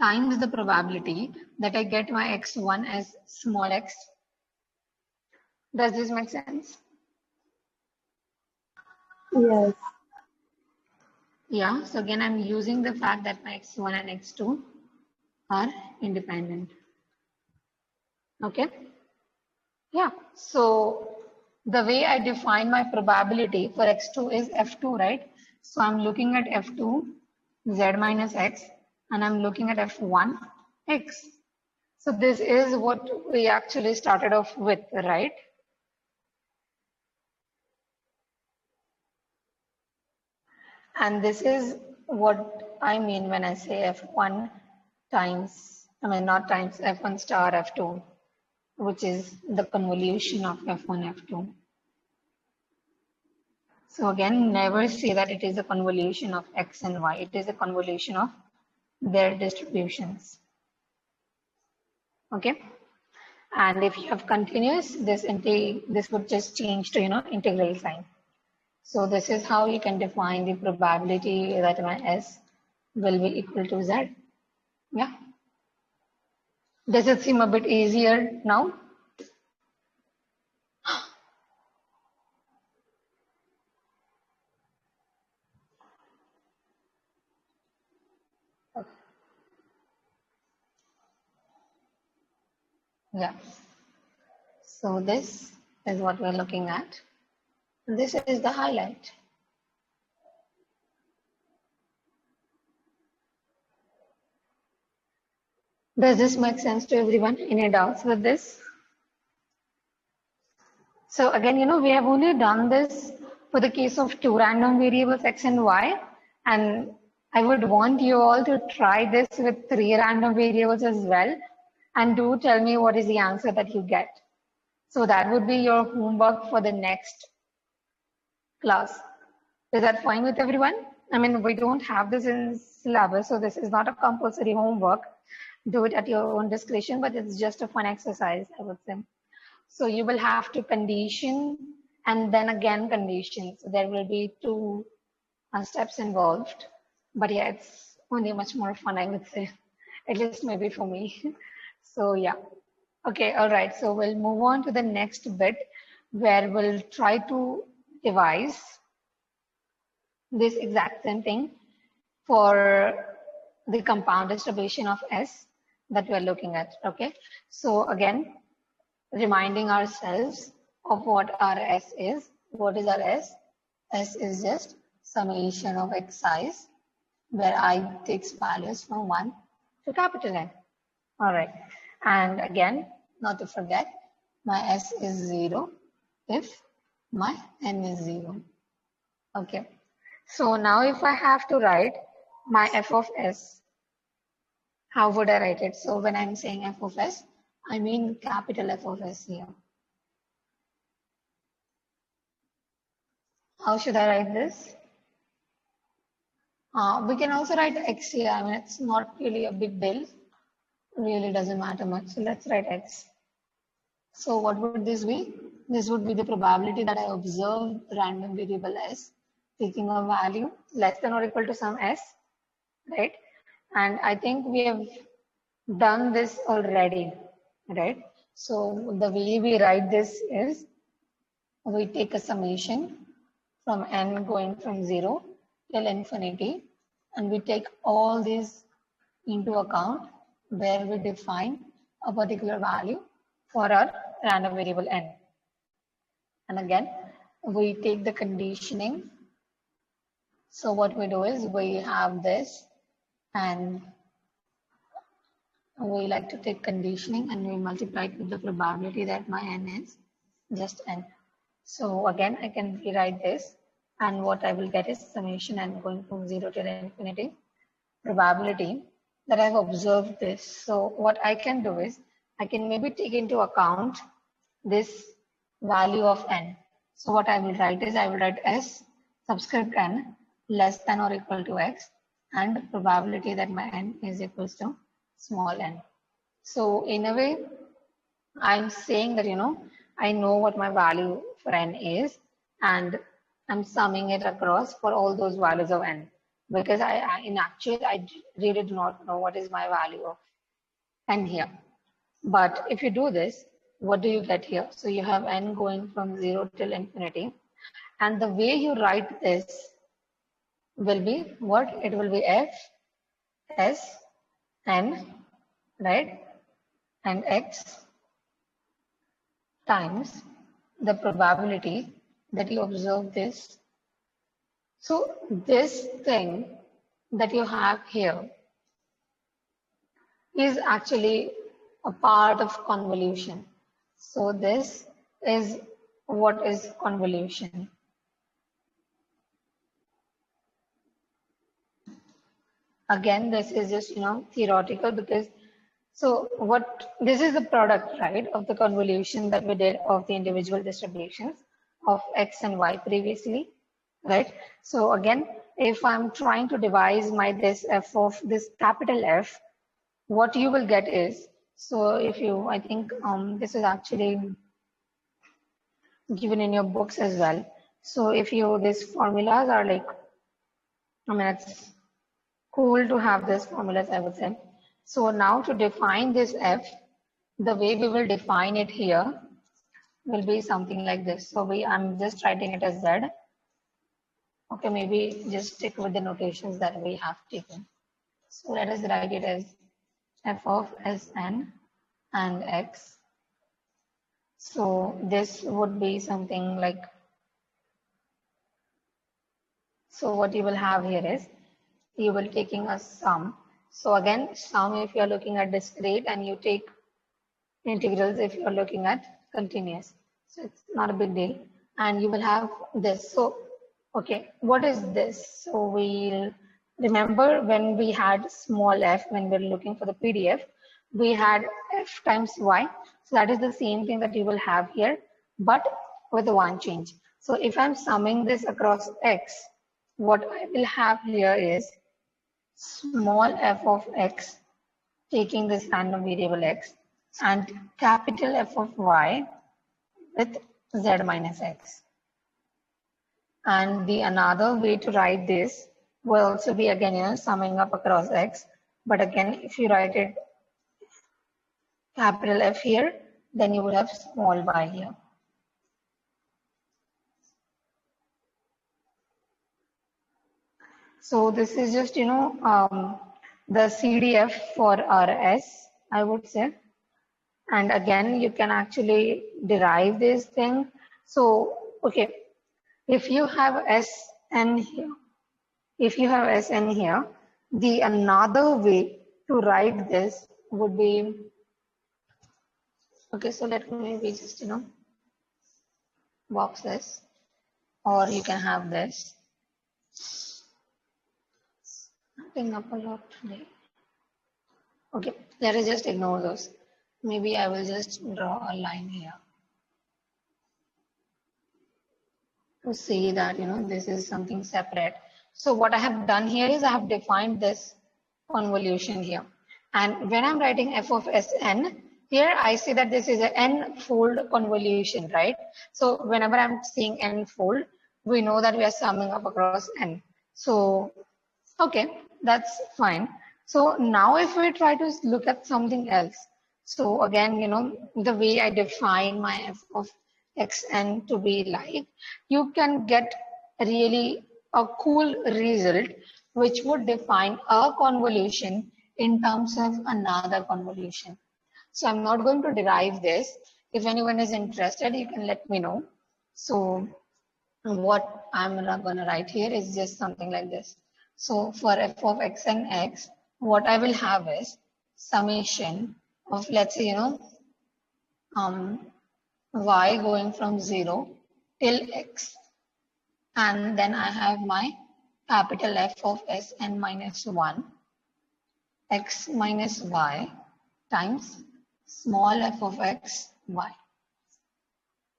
A: times the probability that I get my x1 as small x. Does this make sense?
B: Yes.
A: Yeah, so again, I'm using the fact that my x1 and x2 are independent. Okay. Yeah, so the way I define my probability for x2 is f2, right? So I'm looking at f2 z minus x and I'm looking at f1 x. So this is what we actually started off with, right? And this is what I mean when I say f1 times, I mean not times, f1 star f2, which is the convolution of f1 f2. So again, never say that it is a convolution of x and y. It is a convolution of their distributions. Okay. And if you have continuous, this would just change to integral sign. So this is how you can define the probability that my s will be equal to z. Yeah. Does it seem a bit easier now? Yeah. So this is what we're looking at. This is the highlight. Does this make sense to everyone? Any doubts with this? So again, we have only done this for the case of two random variables x and y, and I would want you all to try this with three random variables as well, and do tell me what is the answer that you get. So that would be your homework for the next class. Is that fine with everyone? I mean, we don't have this in syllabus, so this is not a compulsory homework. Do it at your own discretion, but it's just a fun exercise, I would say. So you will have to condition and then again condition. So there will be two steps involved. But yeah, it's only much more fun, I would say, at least maybe for me. So yeah. Okay, all right. So we'll move on to the next bit where we'll try to devise this exact same thing for the compound distribution of S that we're looking at. Okay. So again, reminding ourselves of what our S is. What is our S? S is just summation of Xi's, where I takes values from 1 to capital N. All right. And again, not to forget, my S is 0 if my N is 0. Okay. So now if I have to write my f of S, how would I write it? So when I'm saying f of S, I mean capital F of S here. How should I write this? We can also write x here. I mean, it's not really a big deal. Really doesn't matter much. So let's write x. So what would this be? This would be the probability that I observe random variable s taking a value less than or equal to some s, right? And I think we have done this already, right? So the way we write this is we take a summation from n going from 0 till infinity, and we take all these into account where we define a particular value for our random variable n. And again, we take the conditioning. So what we do is we have this and we like to take conditioning and we multiply it with the probability that my n is just n. So again, I can rewrite this, and what I will get is summation n going from 0 to infinity probability that I've observed this. So what I can do is I can maybe take into account this value of n. So what I will write is I will write S subscript n less than or equal to x and probability that my n is equals to small n. So in a way, I'm saying that, I know what my value for n is and I'm summing it across for all those values of n, because in actual, I really do not know what is my value of n here. But if you do this, what do you get here? So you have n going from 0 till infinity. And the way you write this will be what? It will be f s n, right? And x times the probability that you observe this. So this thing that you have here is actually a part of convolution. So this is what is convolution. Again, this is just, theoretical, because so what this is the product, right, of the convolution that we did of the individual distributions of x and y previously, right? So again, if I'm trying to devise this f of this capital F, what you will get is, so if you, I think this is actually given in your books as well. So if you, these formulas are like, it's cool to have these formulas, I would say. So now to define this f, the way we will define it here will be something like this. So I'm just writing it as z. Okay, maybe just stick with the notations that we have taken. So let us write it as f of Sn and x. So this would be something like, so what you will have here is, you will taking a sum. So again, sum if you are looking at discrete, and you take integrals if you are looking at continuous. So it's not a big deal. And you will have this. So, okay, what is this? So we'll remember when we had small f, when we were looking for the PDF, we had f times y. So that is the same thing that you will have here, but with one change. So if I'm summing this across x, what I will have here is small f of x, taking this random variable x, and capital F of y with z minus x. And the another way to write this will also be, again, summing up across x. But again, if you write it capital F here, then you would have small y here. So this is just, the CDF for RS, I would say. And again, you can actually derive this thing. So, okay, if you have Sn here, the another way to write this would be, okay, so let me maybe just, box this, or you can have this. Nothing up a lot today. Okay, let us just ignore those. Maybe I will just draw a line here to see that, this is something separate. So what I have done here is I have defined this convolution here. And when I'm writing f of Sn, here I see that this is an n-fold convolution, right? So whenever I'm seeing n-fold, we know that we are summing up across n. So, okay, that's fine. So now if we try to look at something else, so again, the way I define my f of xn to be like, you can get really a cool result which would define a convolution in terms of another convolution. So I'm not going to derive this. If anyone is interested, you can let me know. So what I'm going to write here is just something like this. So for f of x and x, what I will have is summation of, let's say, y going from 0 till x. And then I have my capital F of Sn minus 1, x minus y times small f of x, y.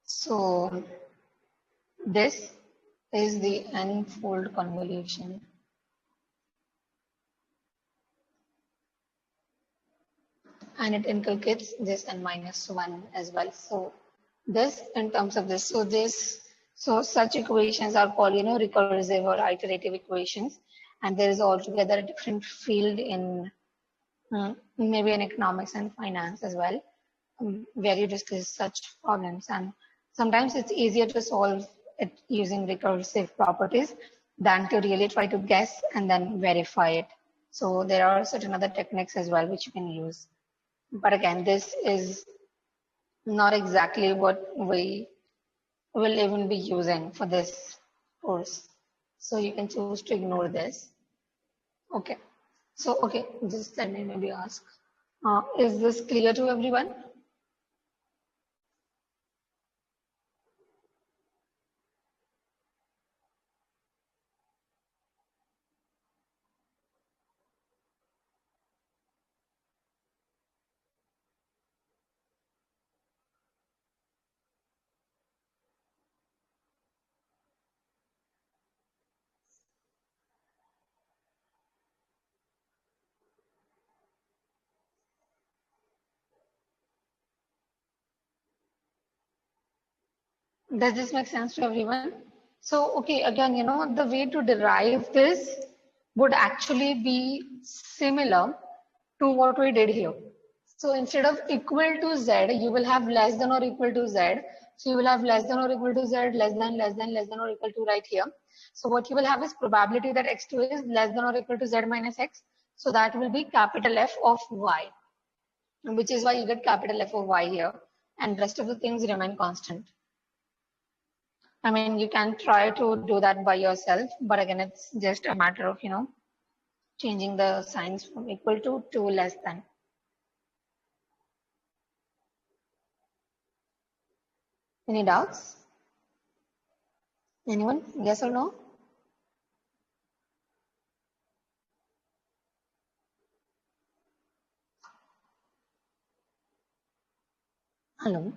A: So This is the n-fold convolution. And it inculcates this n-1 as well. So this in terms of this, so such equations are called, recursive or iterative equations. And there is altogether a different field in maybe in economics and finance as well, where you discuss such problems. And sometimes it's easier to solve it using recursive properties than to really try to guess and then verify it. So there are certain other techniques as well which you can use. But again, this is not exactly what we will even be using for this course. So you can choose to ignore this. Okay. So, okay, just let me maybe ask, is this clear to everyone? Does this make sense to everyone? So, okay, again, the way to derive this would actually be similar to what we did here. So instead of equal to z, you will have less than or equal to z. So you will have less than or equal to z, less than or equal to right here. So what you will have is probability that x2 is less than or equal to z minus x. So that will be capital F of y, which is why you get capital F of y here. And rest of the things remain constant. I mean, you can try to do that by yourself, but again, it's just a matter of, changing the signs from equal to less than. Any doubts? Anyone? Yes or no? Hello?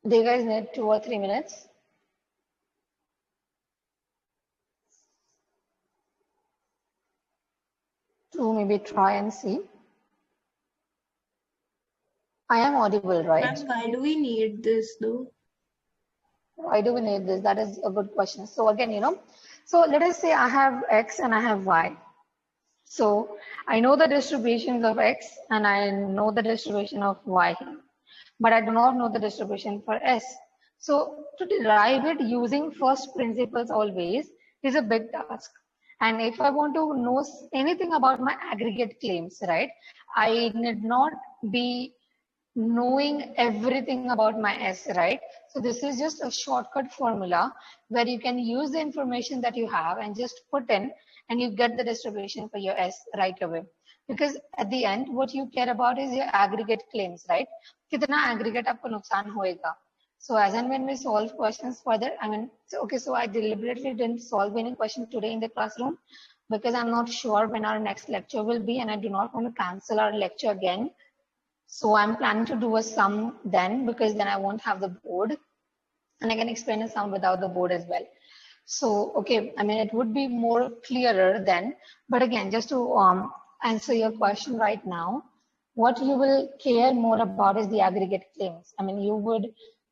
A: Do you guys need 2 or 3 minutes? To maybe try and see. I am audible, right?
C: Ma'am, why do we need this though?
A: Why do we need this? That is a good question. So again, so let us say I have X and I have Y. So I know the distributions of X and I know the distribution of Y here, but I do not know the distribution for S. So to derive it using first principles always is a big task. And if I want to know anything about my aggregate claims, right, I need not be knowing everything about my S, right? So this is just a shortcut formula where you can use the information that you have and just put in and you get the distribution for your S right away. Because at the end, what you care about is your aggregate claims, right? Kitna aggregate aapko nuksan hoega. So as and when we solve questions further, so I deliberately didn't solve any question today in the classroom because I'm not sure when our next lecture will be and I do not want to cancel our lecture again. So I'm planning to do a sum then because then I won't have the board and I can explain a sum without the board as well. So, okay, it would be more clearer then, but again, just to answer your question right now, what you will care more about is the aggregate claims.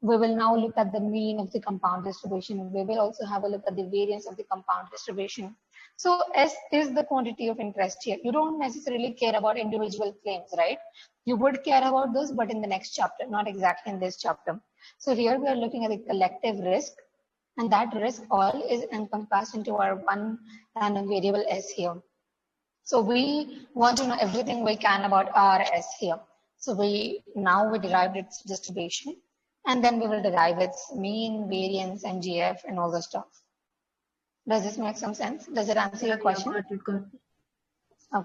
A: We will now look at the mean of the compound distribution. We will also have a look at the variance of the compound distribution. So S is the quantity of interest here. You don't necessarily care about individual claims, right? You would care about those, but in the next chapter, not exactly in this chapter. So here we are looking at the collective risk, and that risk all is encompassed into our one random variable S here. So we want to know everything we can about our S here. So we derived its distribution, and then we will derive its mean, variance, MGF, and all the stuff. Does this make some sense? Does it answer your question?
C: Got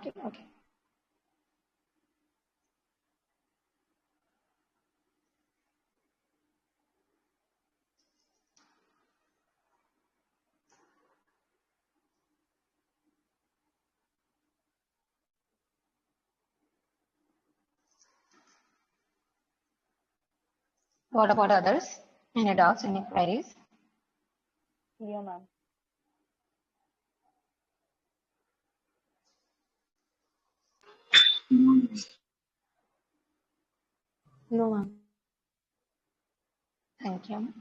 C: it.
A: Okay. What about others? Any doubts, any queries?
B: Yeah, ma'am.
E: No, ma'am.
A: Thank you.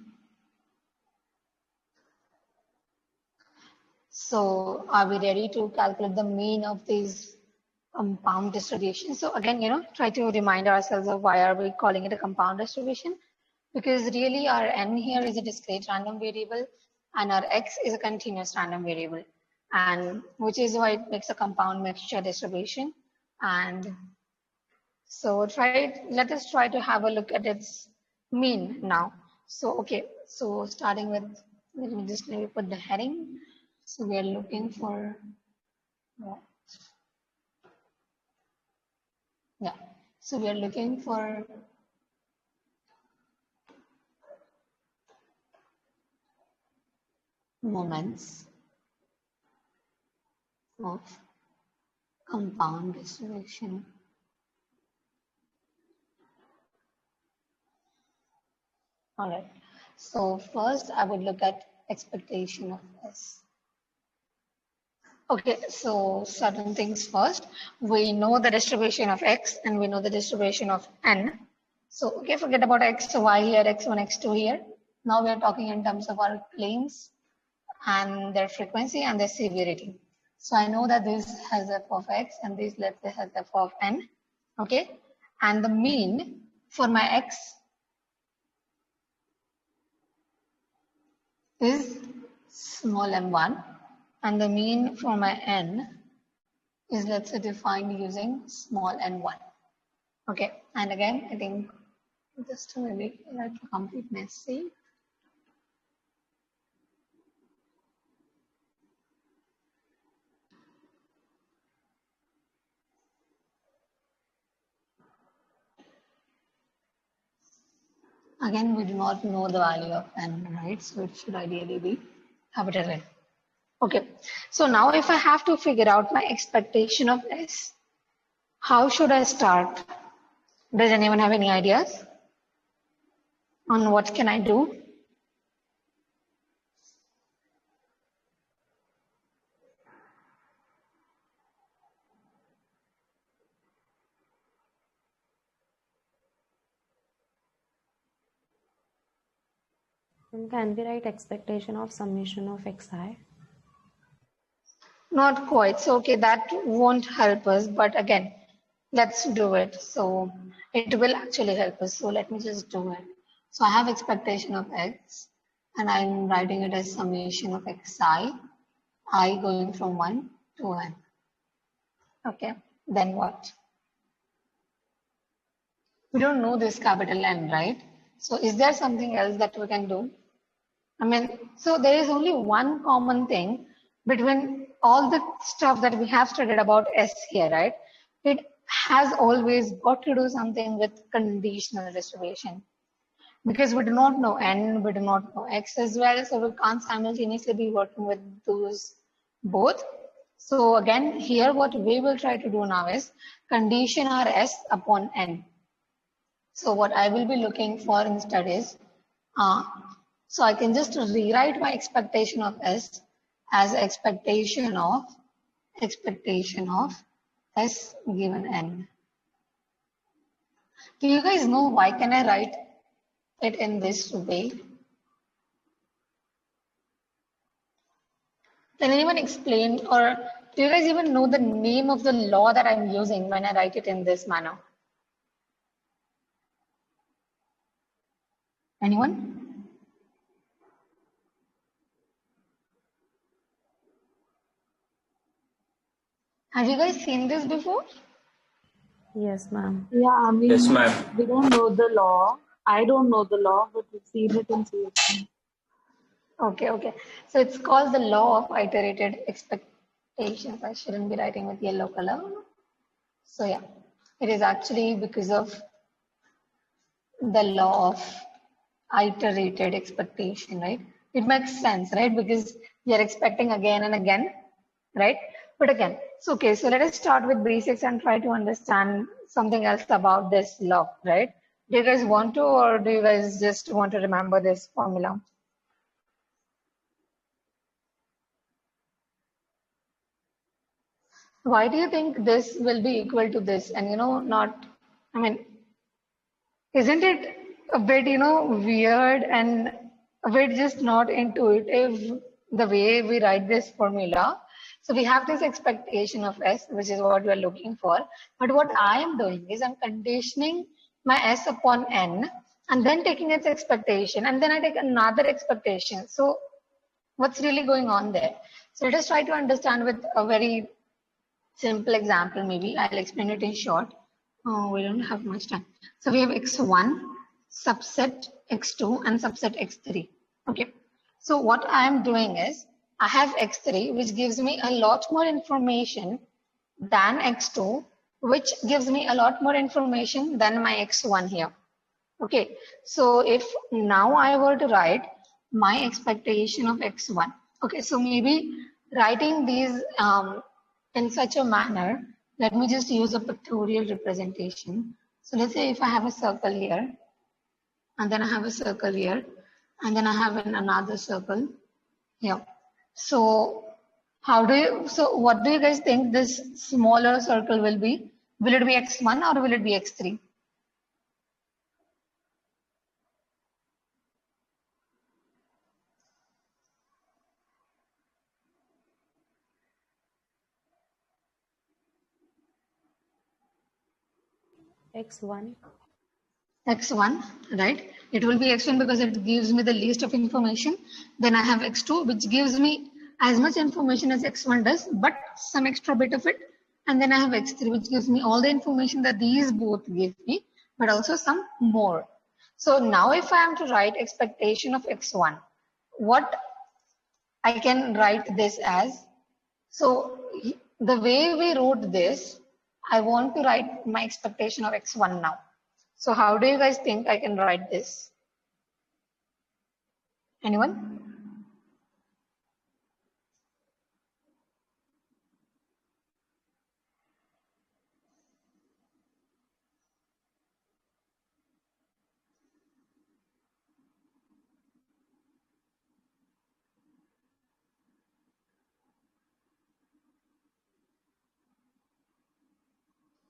A: So are we ready to calculate the mean of these compound distributions? So again, try to remind ourselves of why are we calling it a compound distribution? Because really our n here is a discrete random variable and our x is a continuous random variable, and which is why it makes a compound mixture distribution. And so let us try to have a look at its mean now. So okay, so starting with, let me put the heading. So we are looking for, yeah, so we are looking for moments of compound distribution. All right. So first I would look at expectation of S. Okay, so certain things first. We know the distribution of X and we know the distribution of N. So, okay, forget about X, Y here, X1, X2 here. Now we are talking in terms of our claims and their frequency and their severity. So I know that this has f of X and this, let's say, has f of N. Okay, and the mean for my X is small m1 and the mean for my N is, let's say, defined using small n1. Okay, and again, I think just to maybe let the completeness see. Again, we do not know the value of n, right? So it should ideally be capital N. Okay, so now if I have to figure out my expectation of S, how should I start? Does anyone have any ideas on what can I do?
E: And can we write expectation of summation of xi?
A: Not quite. So, okay, that won't help us, but again, let's do it. So it will actually help us. So let me just do it. So I have expectation of X and I'm writing it as summation of Xi, I going from 1 to N. Okay, then what? We don't know this capital N, right? So is there something else that we can do? I mean, so there is only one common thing between all the stuff that we have studied about S here, right? It has always got to do something with conditional distribution. Because we do not know N, we do not know X as well, so we can't simultaneously be working with those both. So again, here what we will try to do now is condition our S upon N. So what I will be looking for instead is, so I can just rewrite my expectation of S as expectation of S given N. Do you guys know why can I write it in this way? Can anyone explain, or do you guys even know the name of the law that I'm using when I write it in this manner? Anyone? Have you guys seen this before?
E: Yes, ma'am.
B: Yeah, I mean,
F: Yes, ma'am.
B: we don't know the law. I don't know the law, but we've seen it in CS2.
A: Okay. So it's called the law of iterated expectations. I shouldn't be writing with yellow color. So yeah, it is actually because of the law of iterated expectation, right? It makes sense, right? Because you're expecting again and again, right? But again, so okay, so let us start with basics and try to understand something else about this law, right? Do you guys want to, or do you guys just want to remember this formula? why do you think this will be equal to this? And not, I mean, isn't it a bit, weird and a bit just not intuitive the way we write this formula? So we have this expectation of S, which is what we are looking for. But what I am doing is I'm conditioning my S upon N and then taking its expectation, and then I take another expectation. So what's really going on there? So let us try to understand with a very simple example. Maybe I'll explain it in short. Oh, we don't have much time. So we have x1, subset x2, and subset x3. Okay. So what I am doing is I have x3, which gives me a lot more information than x2, which gives me a lot more information than my x1 here. Okay. So if now I were to write my expectation of x1. Okay. So maybe writing these in such a manner, let me just use a pictorial representation. So let's say if I have a circle here, and then I have a circle here, and then I have another circle here. So what do you guys think this smaller circle will be? Will it be x1 or will it be x3?
E: x1.
A: X1, right? It will be x1 because it gives me the least of information. Then I have x2, which gives me as much information as x1 does, but some extra bit of it. And then I have x3, which gives me all the information that these both give me, but also some more. So now if I am to write expectation of x1, what I can write this as? So the way we wrote this, I want to write my expectation of x1 now. So how do you guys think I can write this? Anyone?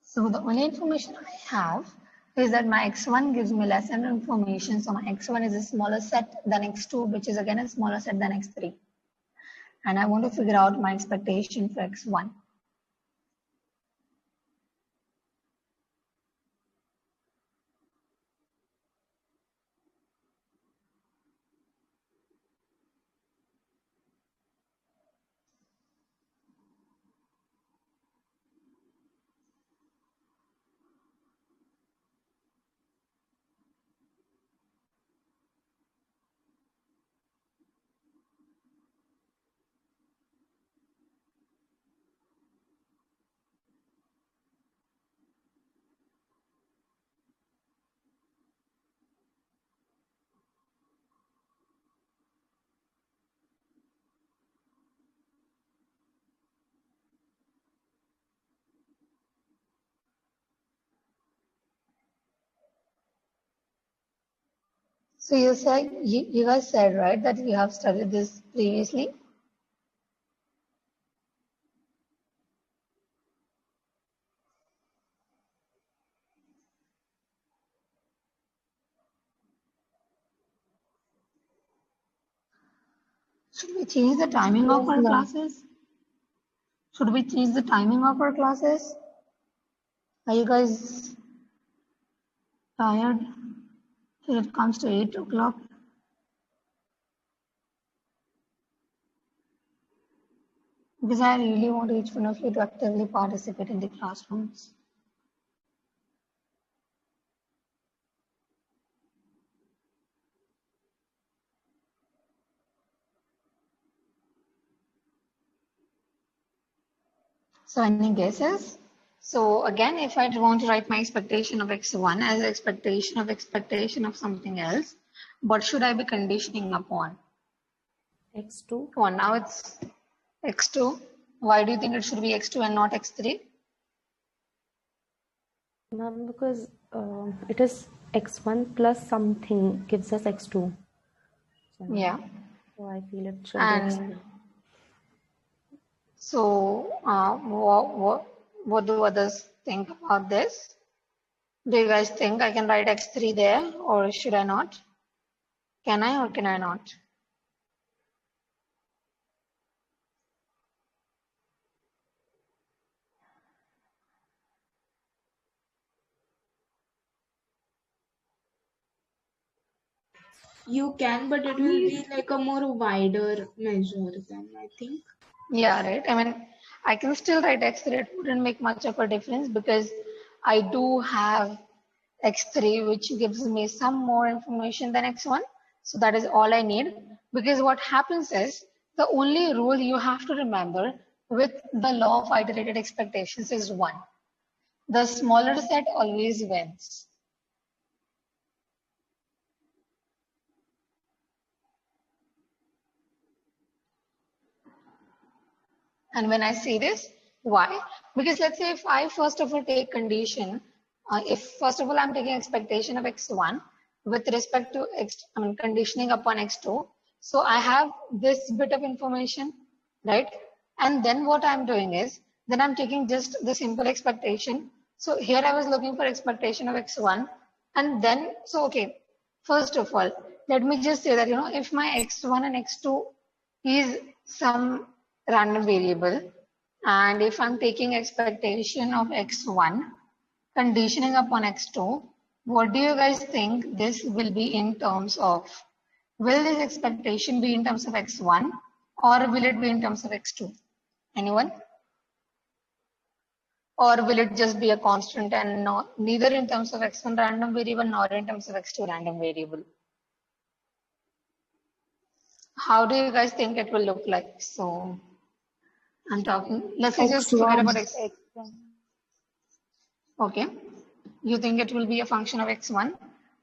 A: So the only information I have is that my x1 gives me lesser information. So my x1 is a smaller set than x2, which is again a smaller set than x3. And I want to figure out my expectation for x1. So you guys said, right, that you have studied this previously? Should we change the timing of our classes? Should we change the timing of our classes? Are you guys tired till it comes to 8 o'clock? Because I really want each one of you to actively participate in the classrooms. So any guesses? So again, if I want to write my expectation of x1 as expectation of something else, what should I be conditioning upon?
E: x2.
A: Well, now it's x2. Why do you think it should be x2 and not x3?
E: Ma'am, because it is x1 plus something gives us x2.
A: Yeah.
E: So I feel it should
A: And
E: be x3.
A: So what do others think about this? Do you guys think I can write x3 there, or should I not? Can I or can I not?
C: You can, but it will be like a more wider measure than I think.
A: Yeah, right. I mean, I can still write x3. It wouldn't make much of a difference because I do have x3, which gives me some more information than x1. So that is all I need. Because what happens is, the only rule you have to remember with the law of iterated expectations is one. The smaller set always wins. And when I say this, why? Because let's say if I first of all take condition, if first of all I'm taking expectation of x1 with respect to conditioning upon x2, so I have this bit of information, right? And then what I'm doing is, then I'm taking just the simple expectation. So here I was looking for expectation of x1, and then, so okay, first of all, let me just say that, if my x1 and x2 is some random variable, and if I'm taking expectation of x1 conditioning upon x2, what do you guys think this will be in terms of? Will this expectation be in terms of x1 or will it be in terms of x2? Anyone? Or will it just be a constant and not neither in terms of x1 random variable nor in terms of x2 random variable? How do you guys think it will look like? So I'm talking, let's say just forget about x. Okay. You think it will be a function of x1?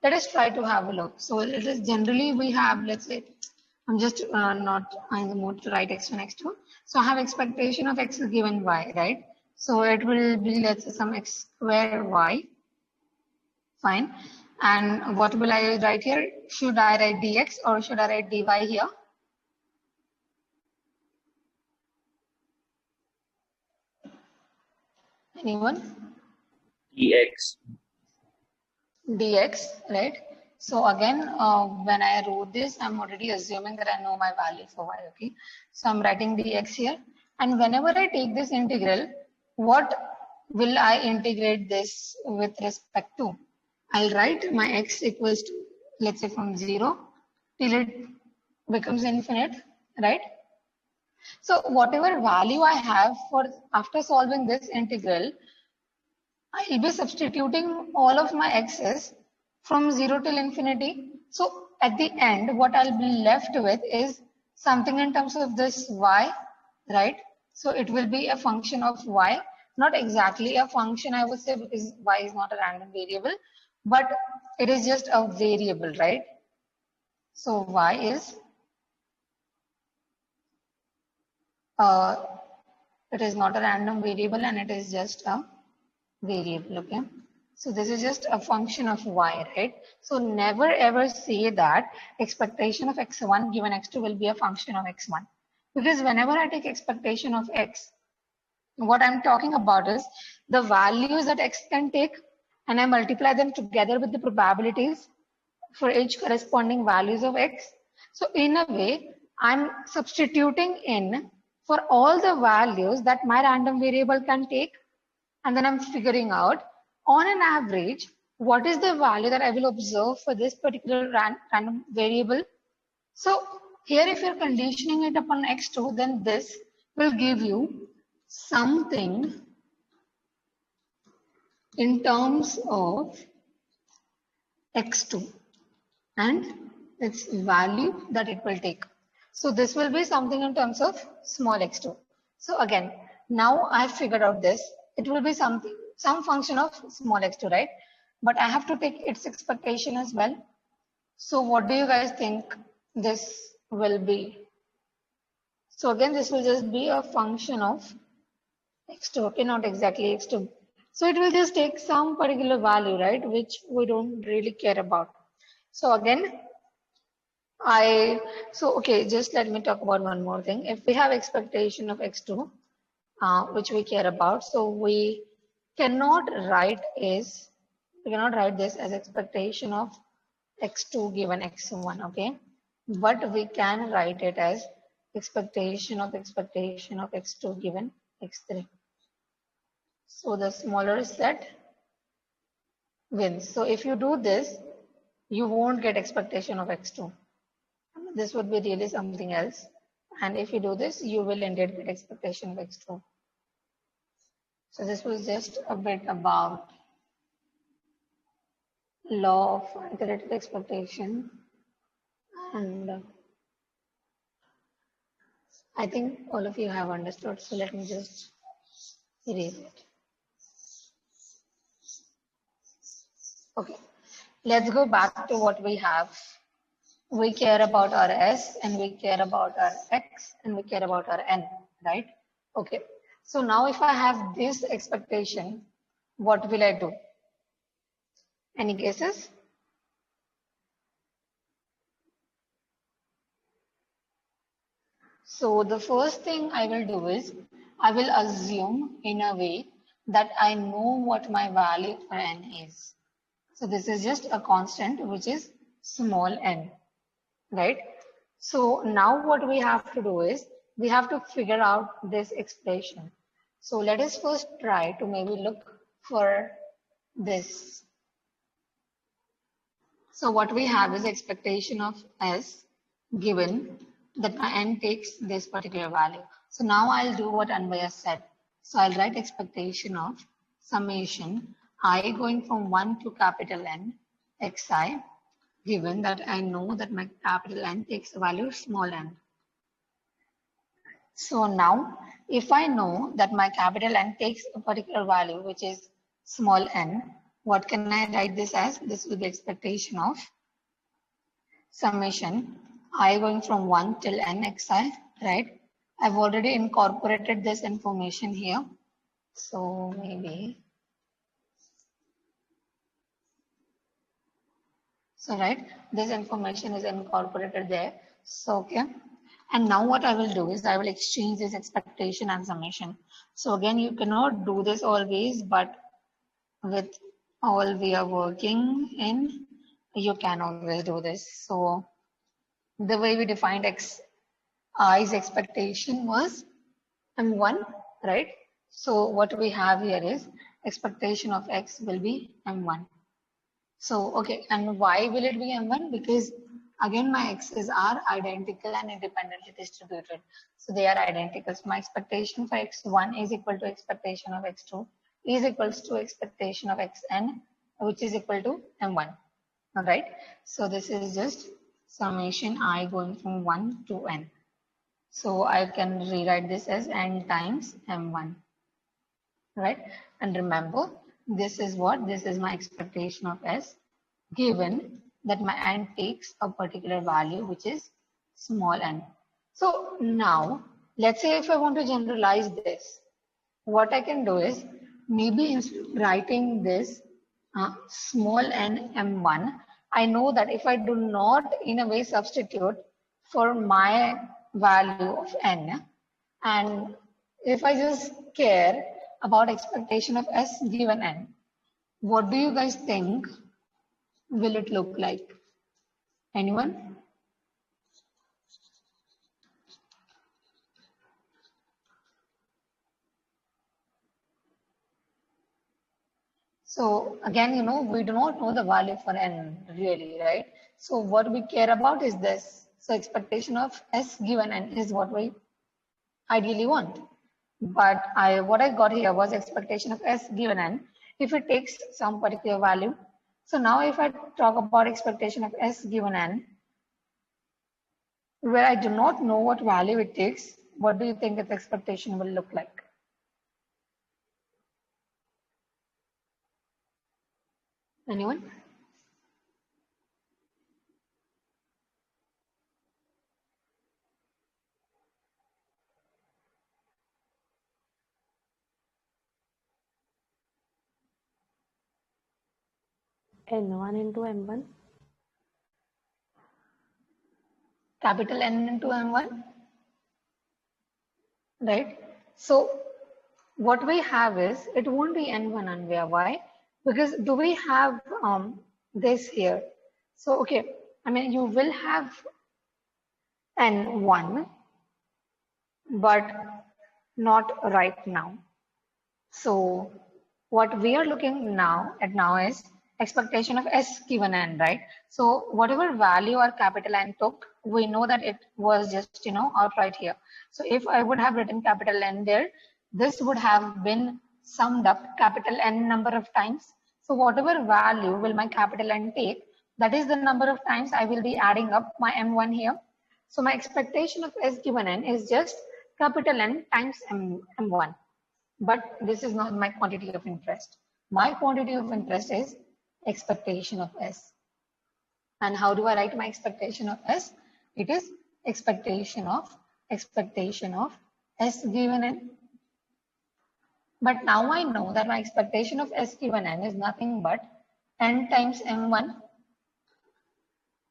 A: Let us try to have a look. So it is generally we have, let's say, I'm just not in the mood to write x1, x2. So I have expectation of x given y, right? So it will be, let's say, some x square y. Fine. And what will I write here? Should I write dx or should I write dy here? Anyone?
F: dx.
A: Dx, right? So again, when I wrote this, I'm already assuming that I know my value for y, okay? So I'm writing dx here. And whenever I take this integral, what will I integrate this with respect to? I'll write my x equals to, let's say, from 0 till it becomes infinite, right? So whatever value I have for after solving this integral, I'll be substituting all of my x's from 0 till infinity. So at the end, what I'll be left with is something in terms of this y, right? So it will be a function of y, not exactly a function, I would say, because y is not a random variable, but it is just a variable, right? So y is, it is not a random variable and it is just a variable, okay? So this is just a function of y, right? So never ever say that expectation of x1 given x2 will be a function of x1. Because whenever I take expectation of x, what I'm talking about is the values that x can take and I multiply them together with the probabilities for each corresponding values of x. So in a way, I'm substituting in for all the values that my random variable can take, and then I'm figuring out on an average, what is the value that I will observe for this particular random variable. So here, if you're conditioning it upon x2, then this will give you something in terms of x2 and its value that it will take. So this will be something in terms of small x2. So again, now I've figured out this. It will be something, some function of small x2, right? But I have to take its expectation as well. So what do you guys think this will be? So again, this will just be a function of x2, okay, not exactly x2. So it will just take some particular value, right, which we don't really care about. So again, okay, just let me talk about one more thing. If we have expectation of x2, which we care about. So we cannot write this as expectation of x2 given x1, okay? But we can write it as expectation of x2 given x3. So the smaller set wins. So if you do this, you won't get expectation of x2. This would be really something else. And if you do this, you will indeed get expectation of x2. So this was just a bit about law of theoretical expectation. And I think all of you have understood. So let me just erase it. Okay, let's go back to what we have. We care about our S and we care about our X and we care about our N, right? Okay, so now if I have this expectation, what will I do? Any guesses? So the first thing I will do is I will assume in a way that I know what my value for N is. So this is just a constant which is small n, right? So now what we have to do is we have to figure out this expression. So let us first try to maybe look for this. So what we have is expectation of S given that my n takes this particular value. So now I'll do what Anvaya said. So I'll write expectation of summation I going from 1 to capital N xi, given that I know that my capital N takes the value small n. So now if I know that my capital N takes a particular value which is small n, what can I write this as? This will be expectation of summation I going from 1 till n xi, right? I've already incorporated this information here. So maybe, so right, this information is incorporated there. So, okay. And now what I will do is I will exchange this expectation and summation. So again, you cannot do this always, but with all we are working in, you can always do this. So the way we defined i's expectation was M1, right? So what we have here is expectation of X will be M1. So, okay, and why will it be M1? Because again, my X's are identical and independently distributed. So they are identical. So my expectation for X1 is equal to expectation of X2 is equals to expectation of Xn, which is equal to M1. All right. So this is just summation I going from 1 to n. So I can rewrite this as n times m1, right? And remember, this is what? This is my expectation of S, given that my n takes a particular value, which is small n. So now, let's say if I want to generalize this, what I can do is maybe instead of writing this small n m1, I know that if I do not in a way substitute for my value of n, and if I just care about expectation of s given n, what do you guys think will it look like? Anyone? So again, we do not know the value for n really, right? So what we care about is this. So expectation of s given n is what we ideally want. But what I got here was expectation of s given n if it takes some particular value. So now if I talk about expectation of s given n, where I do not know what value it takes, what do you think its expectation will look like? Anyone?
E: N1 into M1.
A: Capital N into M1, right? So what we have is, it won't be N1 and why? Because do we have this here? So, okay, I mean, you will have N1, but not right now. So what we are looking now is expectation of S given N, right? So whatever value our capital N took, we know that it was just, outright here. So if I would have written capital N there, this would have been summed up capital N number of times. So whatever value will my capital N take, that is the number of times I will be adding up my M1 here. So my expectation of S given N is just capital N times M1. But this is not my quantity of interest. My quantity of interest is expectation of S. And how do I write my expectation of S? It is expectation of S given N. But now I know that my expectation of S given N is nothing but N times M1.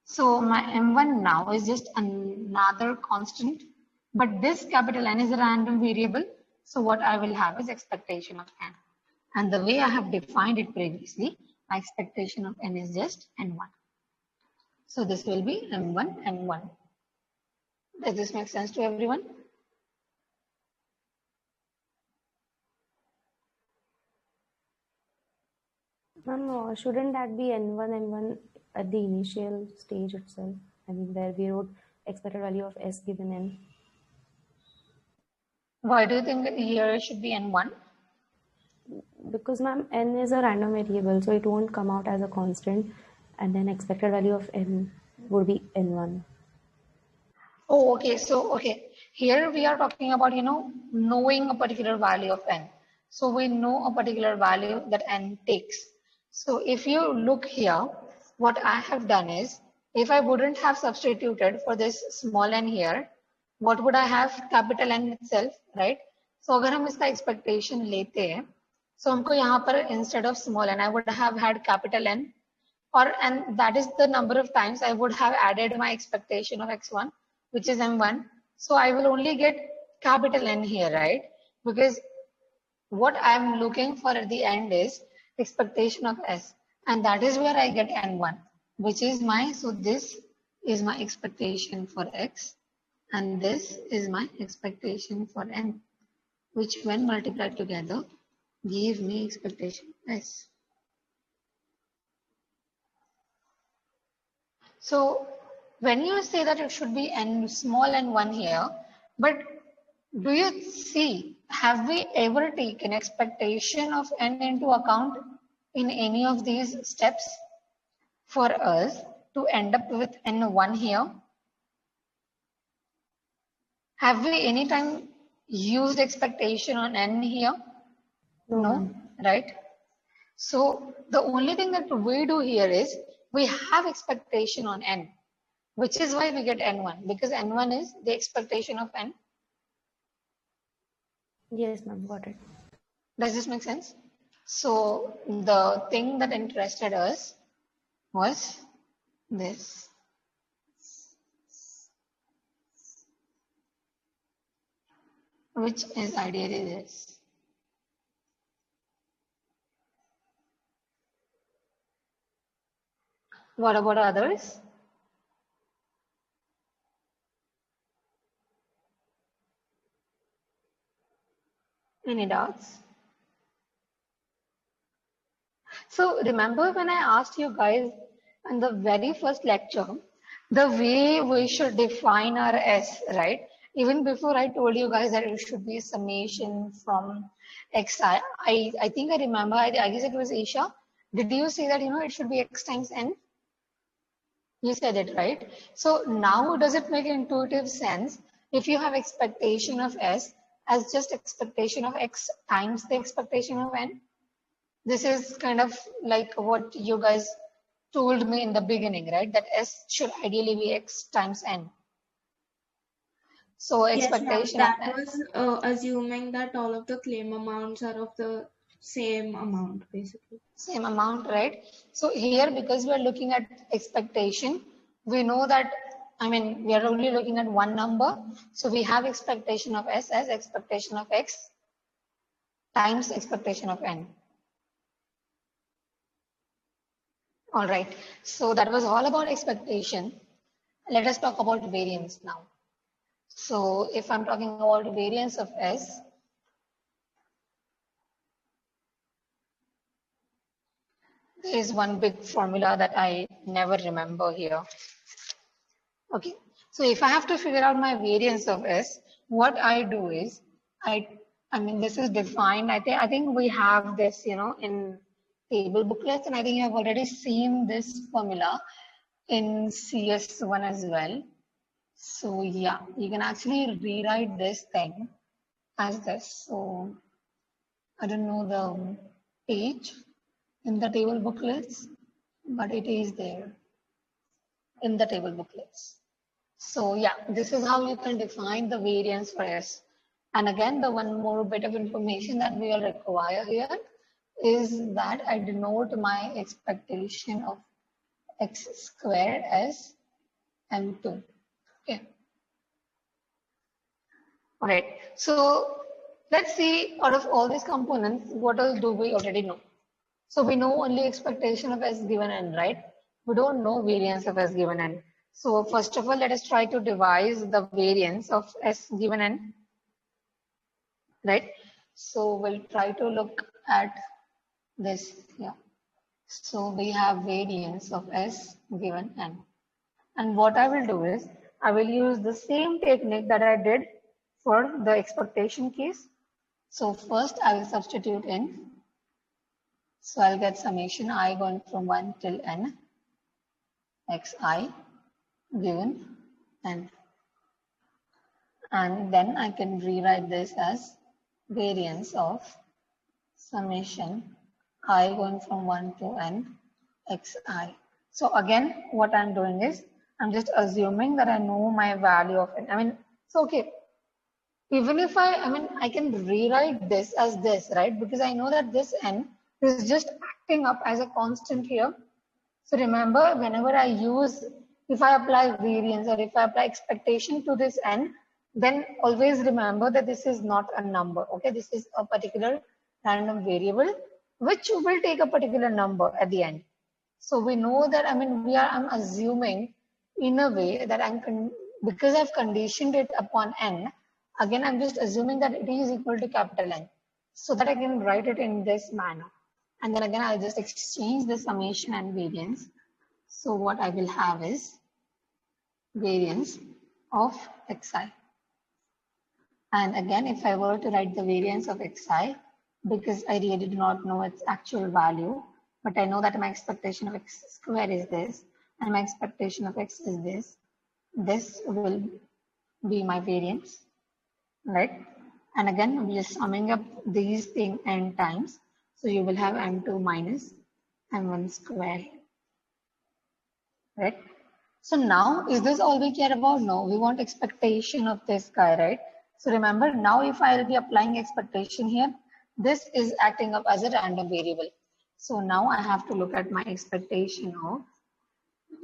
A: So my M1 now is just another constant, but this capital N is a random variable. So what I will have is expectation of N. And the way I have defined it previously, my expectation of N is just N1. So this will be M1, N1. Does this make sense to everyone?
E: Ma'am, shouldn't that be N1 at the initial stage itself? I mean, where we wrote expected value of S given N.
A: Why do you think that here it should be N1?
E: Because ma'am, N is a random variable, so it won't come out as a constant, and then expected value of N would be N1.
A: Oh, okay. So, okay. Here we are talking about, knowing a particular value of N. So we know a particular value that N takes. So if you look here, what I have done is, if I wouldn't have substituted for this small n here, what would I have? Capital N itself, right? So अगर हम इसका expectation लेते हैं, so हमको यहाँ पर instead of small n, I would have had capital N, and that is the number of times I would have added my expectation of x1, which is M1. So I will only get capital N here, right? Because what I'm looking for at the end is expectation of S, and that is where I get N1, which is so this is my expectation for X, and this is my expectation for N, which when multiplied together give me expectation S. So when you say that it should be N small n1 here, but do you see, have we ever taken expectation of N into account in any of these steps for us to end up with N1 here? Have we any time used expectation on N here? No, right? So the only thing that we do here is we have expectation on N, which is why we get N1, because N1 is the expectation of N.
E: Yes, ma'am, got it.
A: Does this make sense? So the thing that interested us was this. Which is ideally this. What about others? Any doubts? So remember when I asked you guys in the very first lecture, the way we should define our S, right? Even before I told you guys that it should be a summation from Xi. I think I remember, I guess it was Isha. Did you say that, it should be X times N? You said it, right? So now does it make intuitive sense if you have expectation of S as just expectation of X times the expectation of N? This is kind of like what you guys told me in the beginning, right? That S should ideally be X times N. So expectation
C: yes,
A: of
C: that was assuming that all of the claim amounts are of the same amount, basically.
A: Same amount, right? So here, because we are looking at expectation, we know that, we are only looking at one number. So we have expectation of S as expectation of X. times expectation of n. All right, so that was all about expectation. Let us talk about variance now. So if I'm talking about variance of S, there is one big formula that I never remember here. Okay, so if I have to figure out my variance of S, what I do is, I mean, this is defined. I think we have this, in table booklets, and I think you have already seen this formula in CS1 as well. So yeah, you can actually rewrite this thing as this. So I don't know the page in the table booklets, but it is there in the table booklets. So yeah, this is how you can define the variance for S. And again, the one more bit of information that we will require here is that I denote my expectation of x squared as m2. Okay. All right. So let's see, out of all these components, what else do we already know? So we know only expectation of S given n, right? We don't know variance of S given n. So first of all, let us try to devise the variance of S given n, right? So we'll try to look at this here. So we have variance of S given n. And what I will do is, I will use the same technique that I did for the expectation case. So first I will substitute in. So I'll get summation I going from 1 till n xi given n. And then I can rewrite this as variance of summation I going from 1 to n xi. So again, what I'm doing is, I'm just assuming that I know my value of n. I mean, so okay. Even if I can rewrite this as this, right? Because I know that this n is just acting up as a constant here. So remember, whenever I use, if I apply variance or if I apply expectation to this n, then always remember that this is not a number, okay? This is a particular random variable, which will take a particular number at the end. So we know that, I'm assuming in a way that because I've conditioned it upon n, again, I'm just assuming that it is equal to capital N, so that I can write it in this manner. And then again, I'll just exchange the summation and variance. So what I will have is variance of xi. And again, if I were to write the variance of xi, because I really do not know its actual value, but I know that my expectation of x square is this, and my expectation of x is this, this will be my variance, right? And again, we are summing up these things n times. So you will have m2 minus m1 square, right? So now, is this all we care about? No, we want expectation of this guy, right? So remember, now if I will be applying expectation here, this is acting up as a random variable. So now I have to look at my expectation of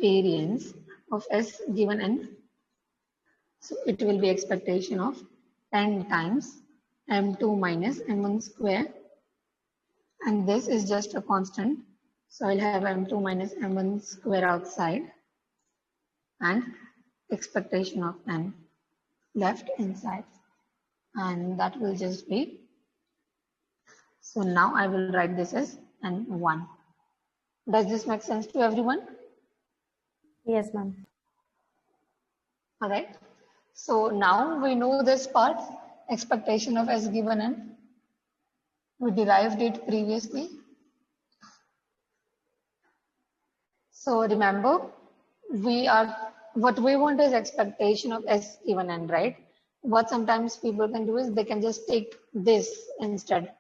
A: variance of S given n. So it will be expectation of n times m2 minus m1 square. And this is just a constant. So I'll have m2 minus m1 square outside and expectation of n left inside. And that will just be, so now I will write this as n1. Does this make sense to everyone?
E: Yes, ma'am.
A: All right. So now we know this part, expectation of S given n. We derived it previously. So remember, what we want is expectation of S given n, right? What sometimes people can do is they can just take this instead.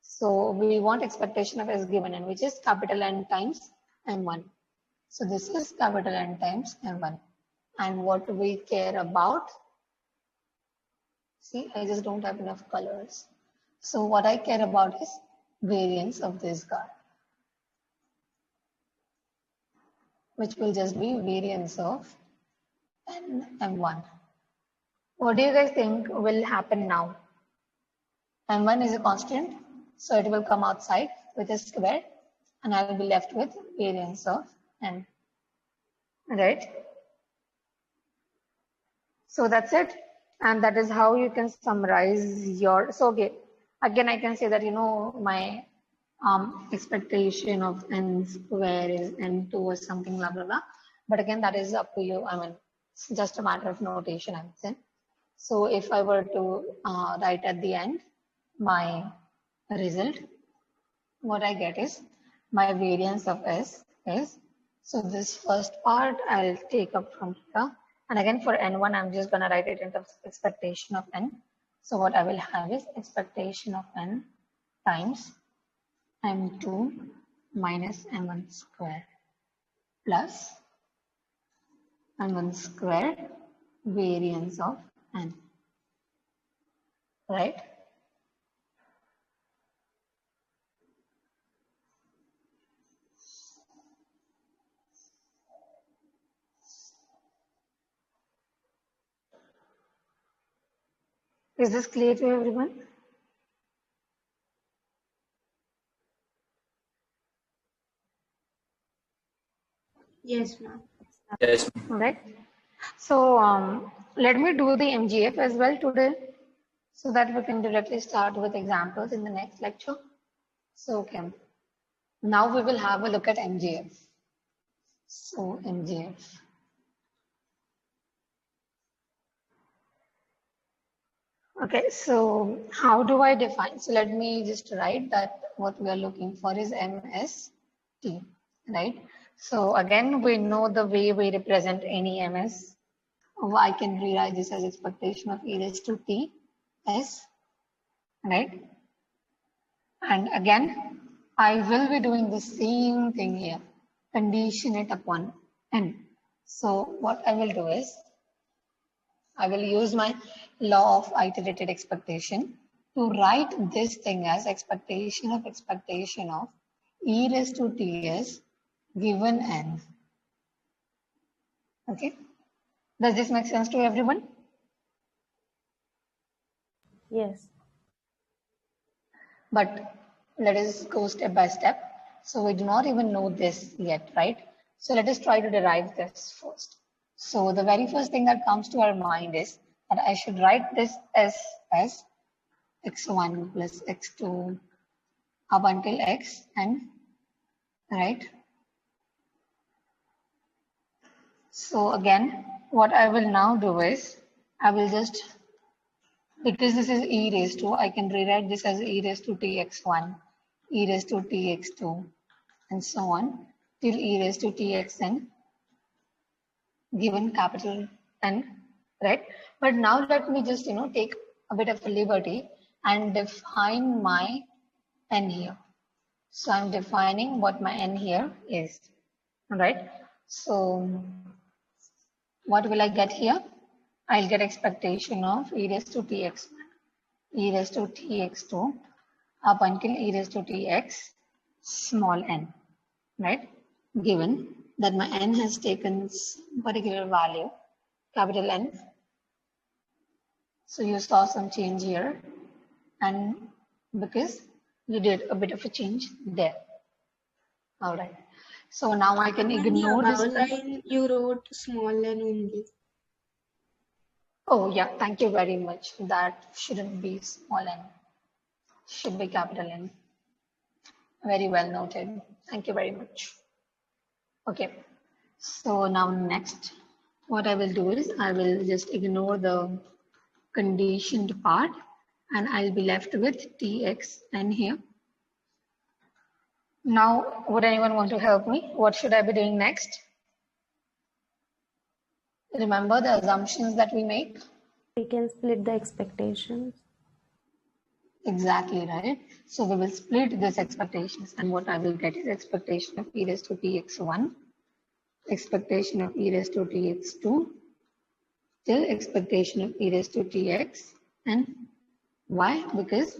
A: So we want expectation of S given n, which is capital N times M1. So this is capital N times M1. And what we care about, see, I just don't have enough colors. So what I care about is variance of this guy, which will just be variance of n m1. What do you guys think will happen now? M1 is a constant. So it will come outside with a square and I will be left with variance of n, right? So that's it. And that is how you can summarize your, so okay, again I can say that, my expectation of n square is n2 or something, blah, blah, blah. But again, that is up to you. I mean, it's just a matter of notation, I'm saying. So if I were to write at the end, my result, what I get is my variance of S is, so this first part I'll take up from here. And again, for N1, I'm just going to write it in terms of expectation of N. So what I will have is expectation of N times M2 minus M1 square plus M1 square variance of N, right? Is this clear to everyone?
C: Yes, ma'am.
F: Yes.
A: All right. So let me do the MGF as well today so that we can directly start with examples in the next lecture. So, okay. Now we will have a look at MGF. So MGF. Okay, so how do I define? So let me just write that what we are looking for is MST, right? So again, we know the way we represent any MS. I can rewrite this as expectation of e raised to t s, right? And again, I will be doing the same thing here, condition it upon n. So what I will do is, I will use my law of iterated expectation to write this thing as expectation of e raised to ts given n. Okay, does this make sense to everyone?
E: Yes.
A: But let us go step by step. So we do not even know this yet, right? So let us try to derive this first. So the very first thing that comes to our mind is that I should write this as x1 plus x2 up until x n, right? So again, what I will now do is I will just, because this is e raised to, I can rewrite this as e raised to tx1, e raised to tx2, and so on till e raised to txn given capital N, right? But now let me just, take a bit of a liberty and define my n here. So I'm defining what my n here is, right? So what will I get here? I'll get expectation of e raised to tx1, e raised to tx2 up until e raised to tx small n, right? Given that my n has taken particular value, capital N. So you saw some change here, and because you did a bit of a change there. All right. So now I can
C: On the
A: ignore this.
C: above line, you wrote small n only.
A: Oh yeah, thank you very much. That shouldn't be small n, should be capital N. Very well noted. Thank you very much. Okay. So now next, what I will do is I will just ignore the conditioned part and I'll be left with txn here. Now, would anyone want to help me? What should I be doing next? Remember the assumptions that we make?
E: We can split the expectations.
A: Exactly, right? So we will split this expectations and what I will get is expectation of e raised to tx1, expectation of e raised to tx2, till expectation of e raised to tx, and why? Because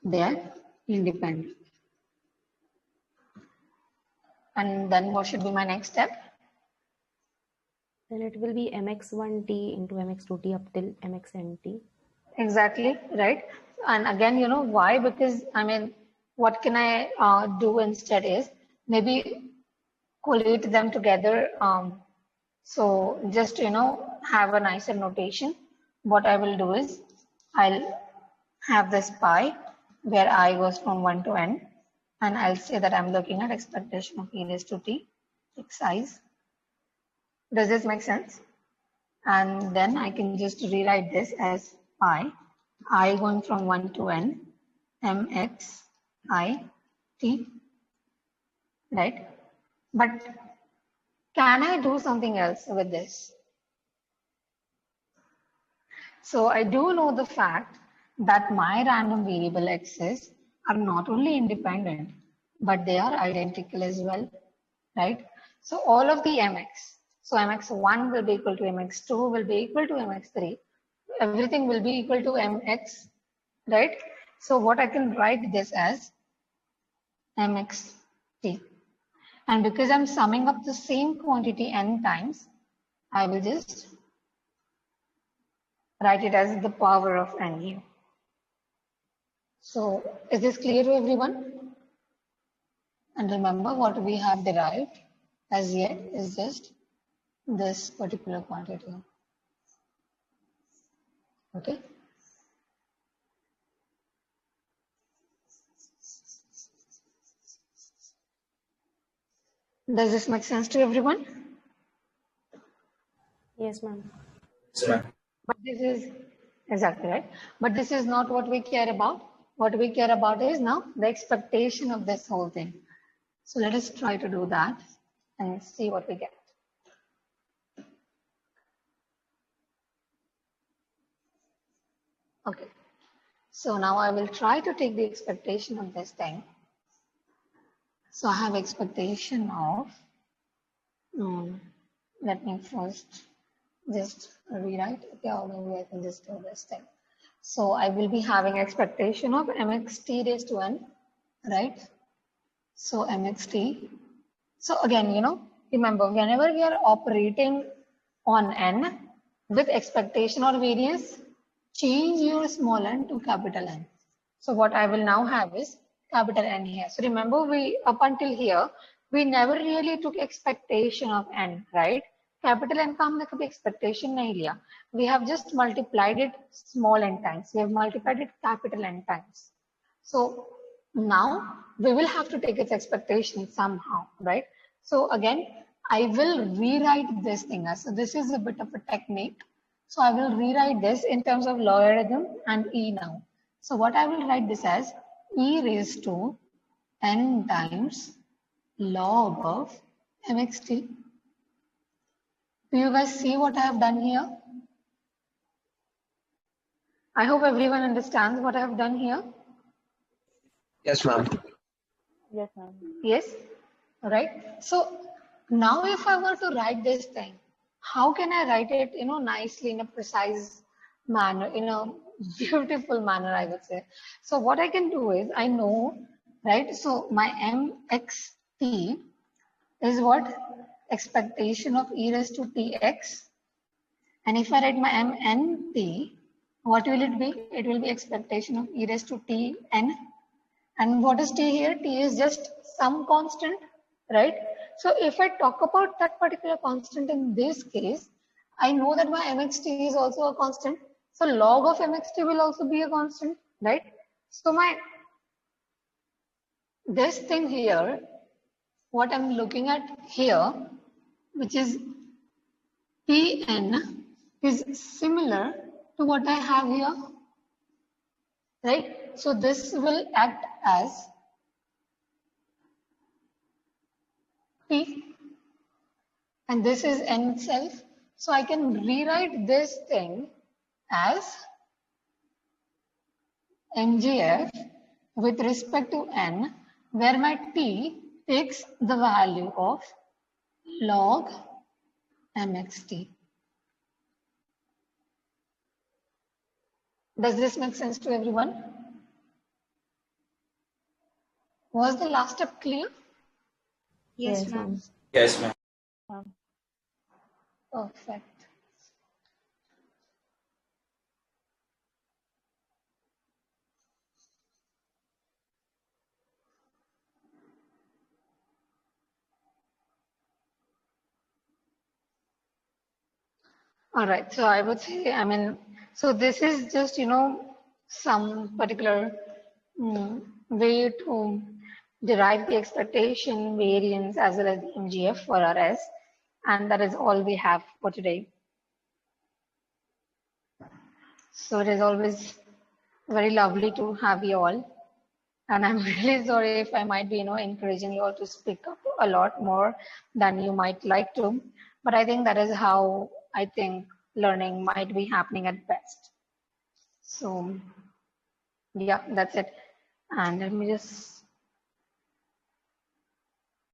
A: they are independent. And then what should be my next step?
E: Then it will be mx1t into mx2t up till mxnt.
A: Exactly, right? And again, why? Because, I mean, what can I do instead is maybe collate them together. So just, have a nicer notation. What I will do is I'll have this pi where I goes from 1 to n, and I'll say that I'm looking at expectation of e raised to t xi's. Does this make sense? And then I can just rewrite this as pi, I going from 1 to n, mx I t, right? But can I do something else with this? So I do know the fact that my random variable x's are not only independent, but they are identical as well, right? So all of the mx, so mx1 will be equal to mx2 will be equal to mx3. Everything will be equal to mx, right? So what I can write this as mxt. And because I'm summing up the same quantity n times, I will just write it as the power of n here. So is this clear to everyone? And remember, what we have derived as yet is just this particular quantity. Okay. Does this make sense to everyone?
E: Yes, ma'am.
F: Yes, ma'am.
A: But this is exactly right. But this is not what we care about. What we care about is now the expectation of this whole thing. So let us try to do that and see what we get. Okay. So now I will try to take the expectation of this thing. So I have expectation of, let me first just rewrite. Okay, or maybe I can just do this thing. So I will be having expectation of mxt raised to n, right? So mxt. So again, remember whenever we are operating on n with expectation or variance, change your small n to capital N. So what I will now have is capital N here. So remember, we up until here, we never really took expectation of n, right? Capital N का हमने कभी expectation नहीं लिया. We have just multiplied it small n times. We have multiplied it capital N times. So now we will have to take its expectation somehow, right? So again, I will rewrite this thing. So this is a bit of a technique. So I will rewrite this in terms of logarithm and e now. So what I will write this as e raised to n times log of mxt. Do you guys see what I have done here? I hope everyone understands what I have done here.
D: Yes, ma'am.
B: Yes, ma'am.
A: Yes, all right. So now if I were to write this thing, how can I write it, nicely in a precise manner, in a beautiful manner, I would say. So what I can do is I know, right? So my mxt is what? Expectation of e raised to tx. And if I write my mnt, what will it be? It will be expectation of e raised to tn. And what is t here? T is just some constant, right? So if I talk about that particular constant in this case, I know that my mxt is also a constant. So log of mxt will also be a constant, right? So this thing here, what I'm looking at here, which is Tn, is similar to what I have here, right? So this will act as T, and this is n itself. So I can rewrite this thing as mgf with respect to n, where my t takes the value of log mxt. Does this make sense to everyone? Was the last step clear?
C: Yes,
E: Yes,
C: ma'am.
E: ma'am.
F: Yes, ma'am.
A: Perfect. All right. So I would say, I mean, so this is just, some particular way to derive the expectation variance as well as the MGF for our S. And that is all we have for today. So it is always very lovely to have you all. And I'm really sorry if I might be, encouraging you all to speak up a lot more than you might like to. But I think that is how I think learning might be happening at best. So yeah, that's it. And let me just